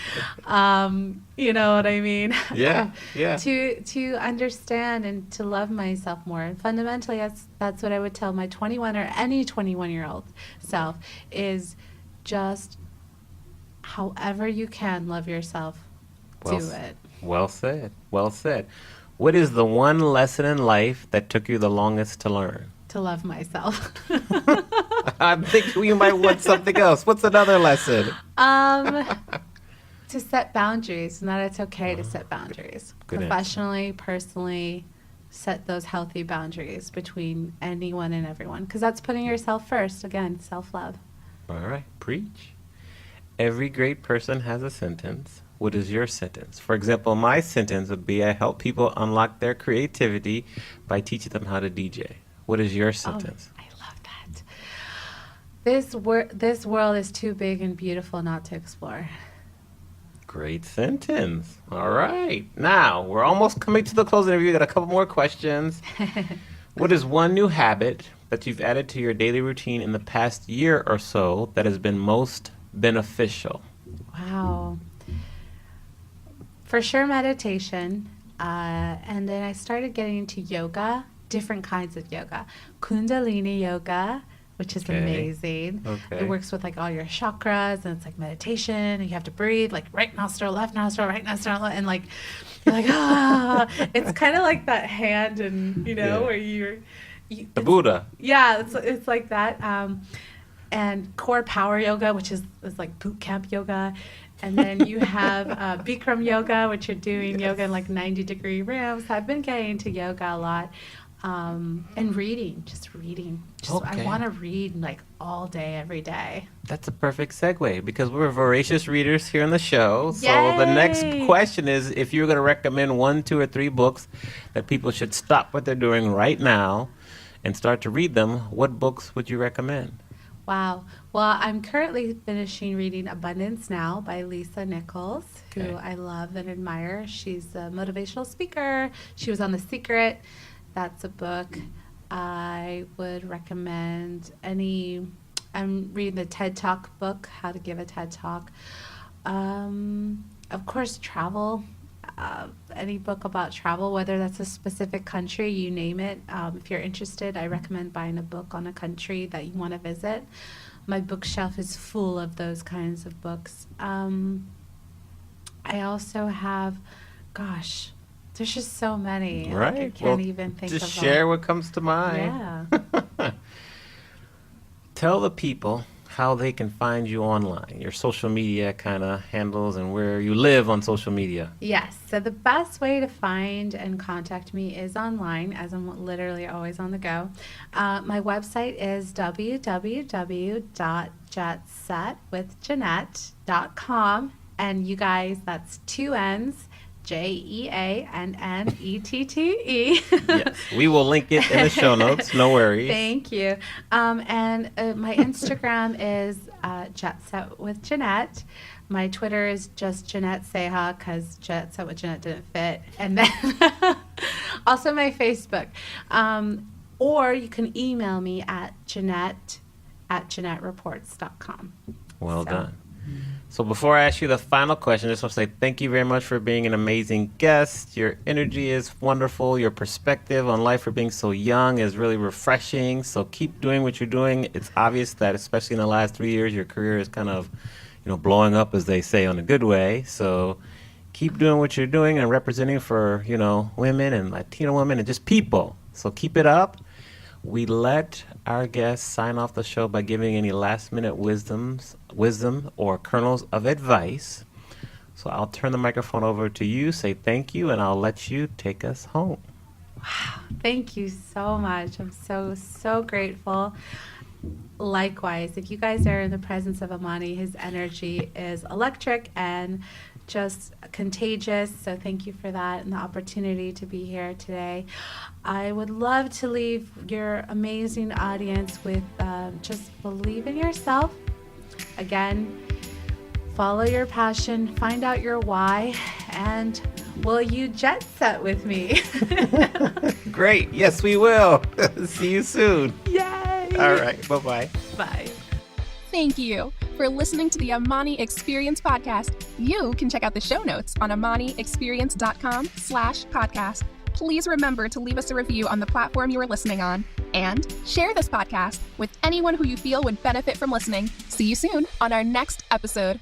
[SPEAKER 1] You know what I mean?
[SPEAKER 3] Yeah.
[SPEAKER 1] To understand and to love myself more. And fundamentally, that's what I would tell my 21 or any 21-year-old self, is just however you can love yourself. Do it.
[SPEAKER 3] Well said. Well said. What is the one lesson in life that took you the longest to learn?
[SPEAKER 1] To love myself.
[SPEAKER 3] I'm thinking you might want something else. What's another lesson?
[SPEAKER 1] To set boundaries, and that it's okay to set boundaries.
[SPEAKER 3] Good
[SPEAKER 1] Professionally, personally, set those healthy boundaries between anyone and everyone, because that's putting yourself first. Again, self-love.
[SPEAKER 3] All right. Preach. Every great person has a sentence. What is your sentence? For example, my sentence would be, I help people unlock their creativity by teaching them how to DJ. What is your sentence?
[SPEAKER 1] Oh, I love that. This world is too big and beautiful not to explore.
[SPEAKER 3] Great sentence. All right. Now, we're almost coming to the close of the interview. Got a couple more questions. What is one new habit, that you've added to your daily routine in the past year or so that has been most beneficial?
[SPEAKER 1] Wow. For sure, meditation. And then I started getting into yoga, different kinds of yoga. Kundalini yoga, which is amazing.
[SPEAKER 3] Okay.
[SPEAKER 1] It works with like all your chakras, and it's like meditation, and you have to breathe like right nostril, right nostril, and like you're like, ah. It's kind of like that hand, and where
[SPEAKER 3] the Buddha.
[SPEAKER 1] Yeah, it's like that. And core power yoga, which is like boot camp yoga. And then you have Bikram yoga, which you're doing yoga in like 90-degree rooms. I've been getting into yoga a lot. And reading.
[SPEAKER 3] Okay.
[SPEAKER 1] I want to read like all day, every day.
[SPEAKER 3] That's a perfect segue because we're voracious readers here on the show.
[SPEAKER 1] Yay!
[SPEAKER 3] So the next question is, if you're going to recommend 1, 2, or 3 books that people should stop what they're doing right now and start to read them, what books would you recommend?
[SPEAKER 1] Wow. Well, I'm currently finishing reading Abundance Now by Lisa Nichols, who I love and admire. She's a motivational speaker. She was on The Secret. That's a book I would recommend. I'm reading the TED Talk book, How to Give a TED Talk. Of course, travel. Any book about travel, whether that's a specific country, you name it. If you're interested, I recommend buying a book on a country that you want to visit. My bookshelf is full of those kinds of books. I also have, there's just so many.
[SPEAKER 3] Right.
[SPEAKER 1] Like, I can't even think of
[SPEAKER 3] just share
[SPEAKER 1] all.
[SPEAKER 3] what comes to mind.
[SPEAKER 1] Yeah.
[SPEAKER 3] Tell the people how they can find you online, your social media kind of handles, and where you live on social media.
[SPEAKER 1] Yes. So the best way to find and contact me is online, as I'm literally always on the go. My website is www.jetsetwithjeannette.com. And you guys, that's 2 N's. JEANNETTE.
[SPEAKER 3] Yes, we will link it in the show notes. No worries.
[SPEAKER 1] Thank you. And my Instagram is Jet Set with Jeannette. My Twitter is just Jeannette Ceja because Jet Set with Jeannette didn't fit. And then also my Facebook. Or you can email me at Jeannette@JeannetteReports.com.
[SPEAKER 3] Well done. So before I ask you the final question, I just want to say thank you very much for being an amazing guest. Your energy is wonderful. Your perspective on life for being so young is really refreshing. So keep doing what you're doing. It's obvious that, especially in the last 3 years, your career is kind of, blowing up, as they say, on a good way. So keep doing what you're doing and representing for, women and Latino women and just people. So keep it up. We let our guests sign off the show by giving any last-minute wisdom or kernels of advice. So I'll turn the microphone over to you, say thank you, and I'll let you take us home.
[SPEAKER 1] Wow. Thank you so much. I'm so grateful. Likewise, if you guys are in the presence of Amani, his energy is electric and just contagious. So thank you for that and the opportunity to be here today. I would love to leave your amazing audience with just believe in yourself. Again, follow your passion, find out your why, and will you jet set with me?
[SPEAKER 3] Great. Yes, we will. See you soon.
[SPEAKER 1] Yay.
[SPEAKER 3] All right. Bye-bye.
[SPEAKER 1] Bye.
[SPEAKER 4] Thank you for listening to the Amani Experience podcast. You can check out the show notes on amaniexperience.com/podcast. Please remember to leave us a review on the platform you are listening on and share this podcast with anyone who you feel would benefit from listening. See you soon on our next episode.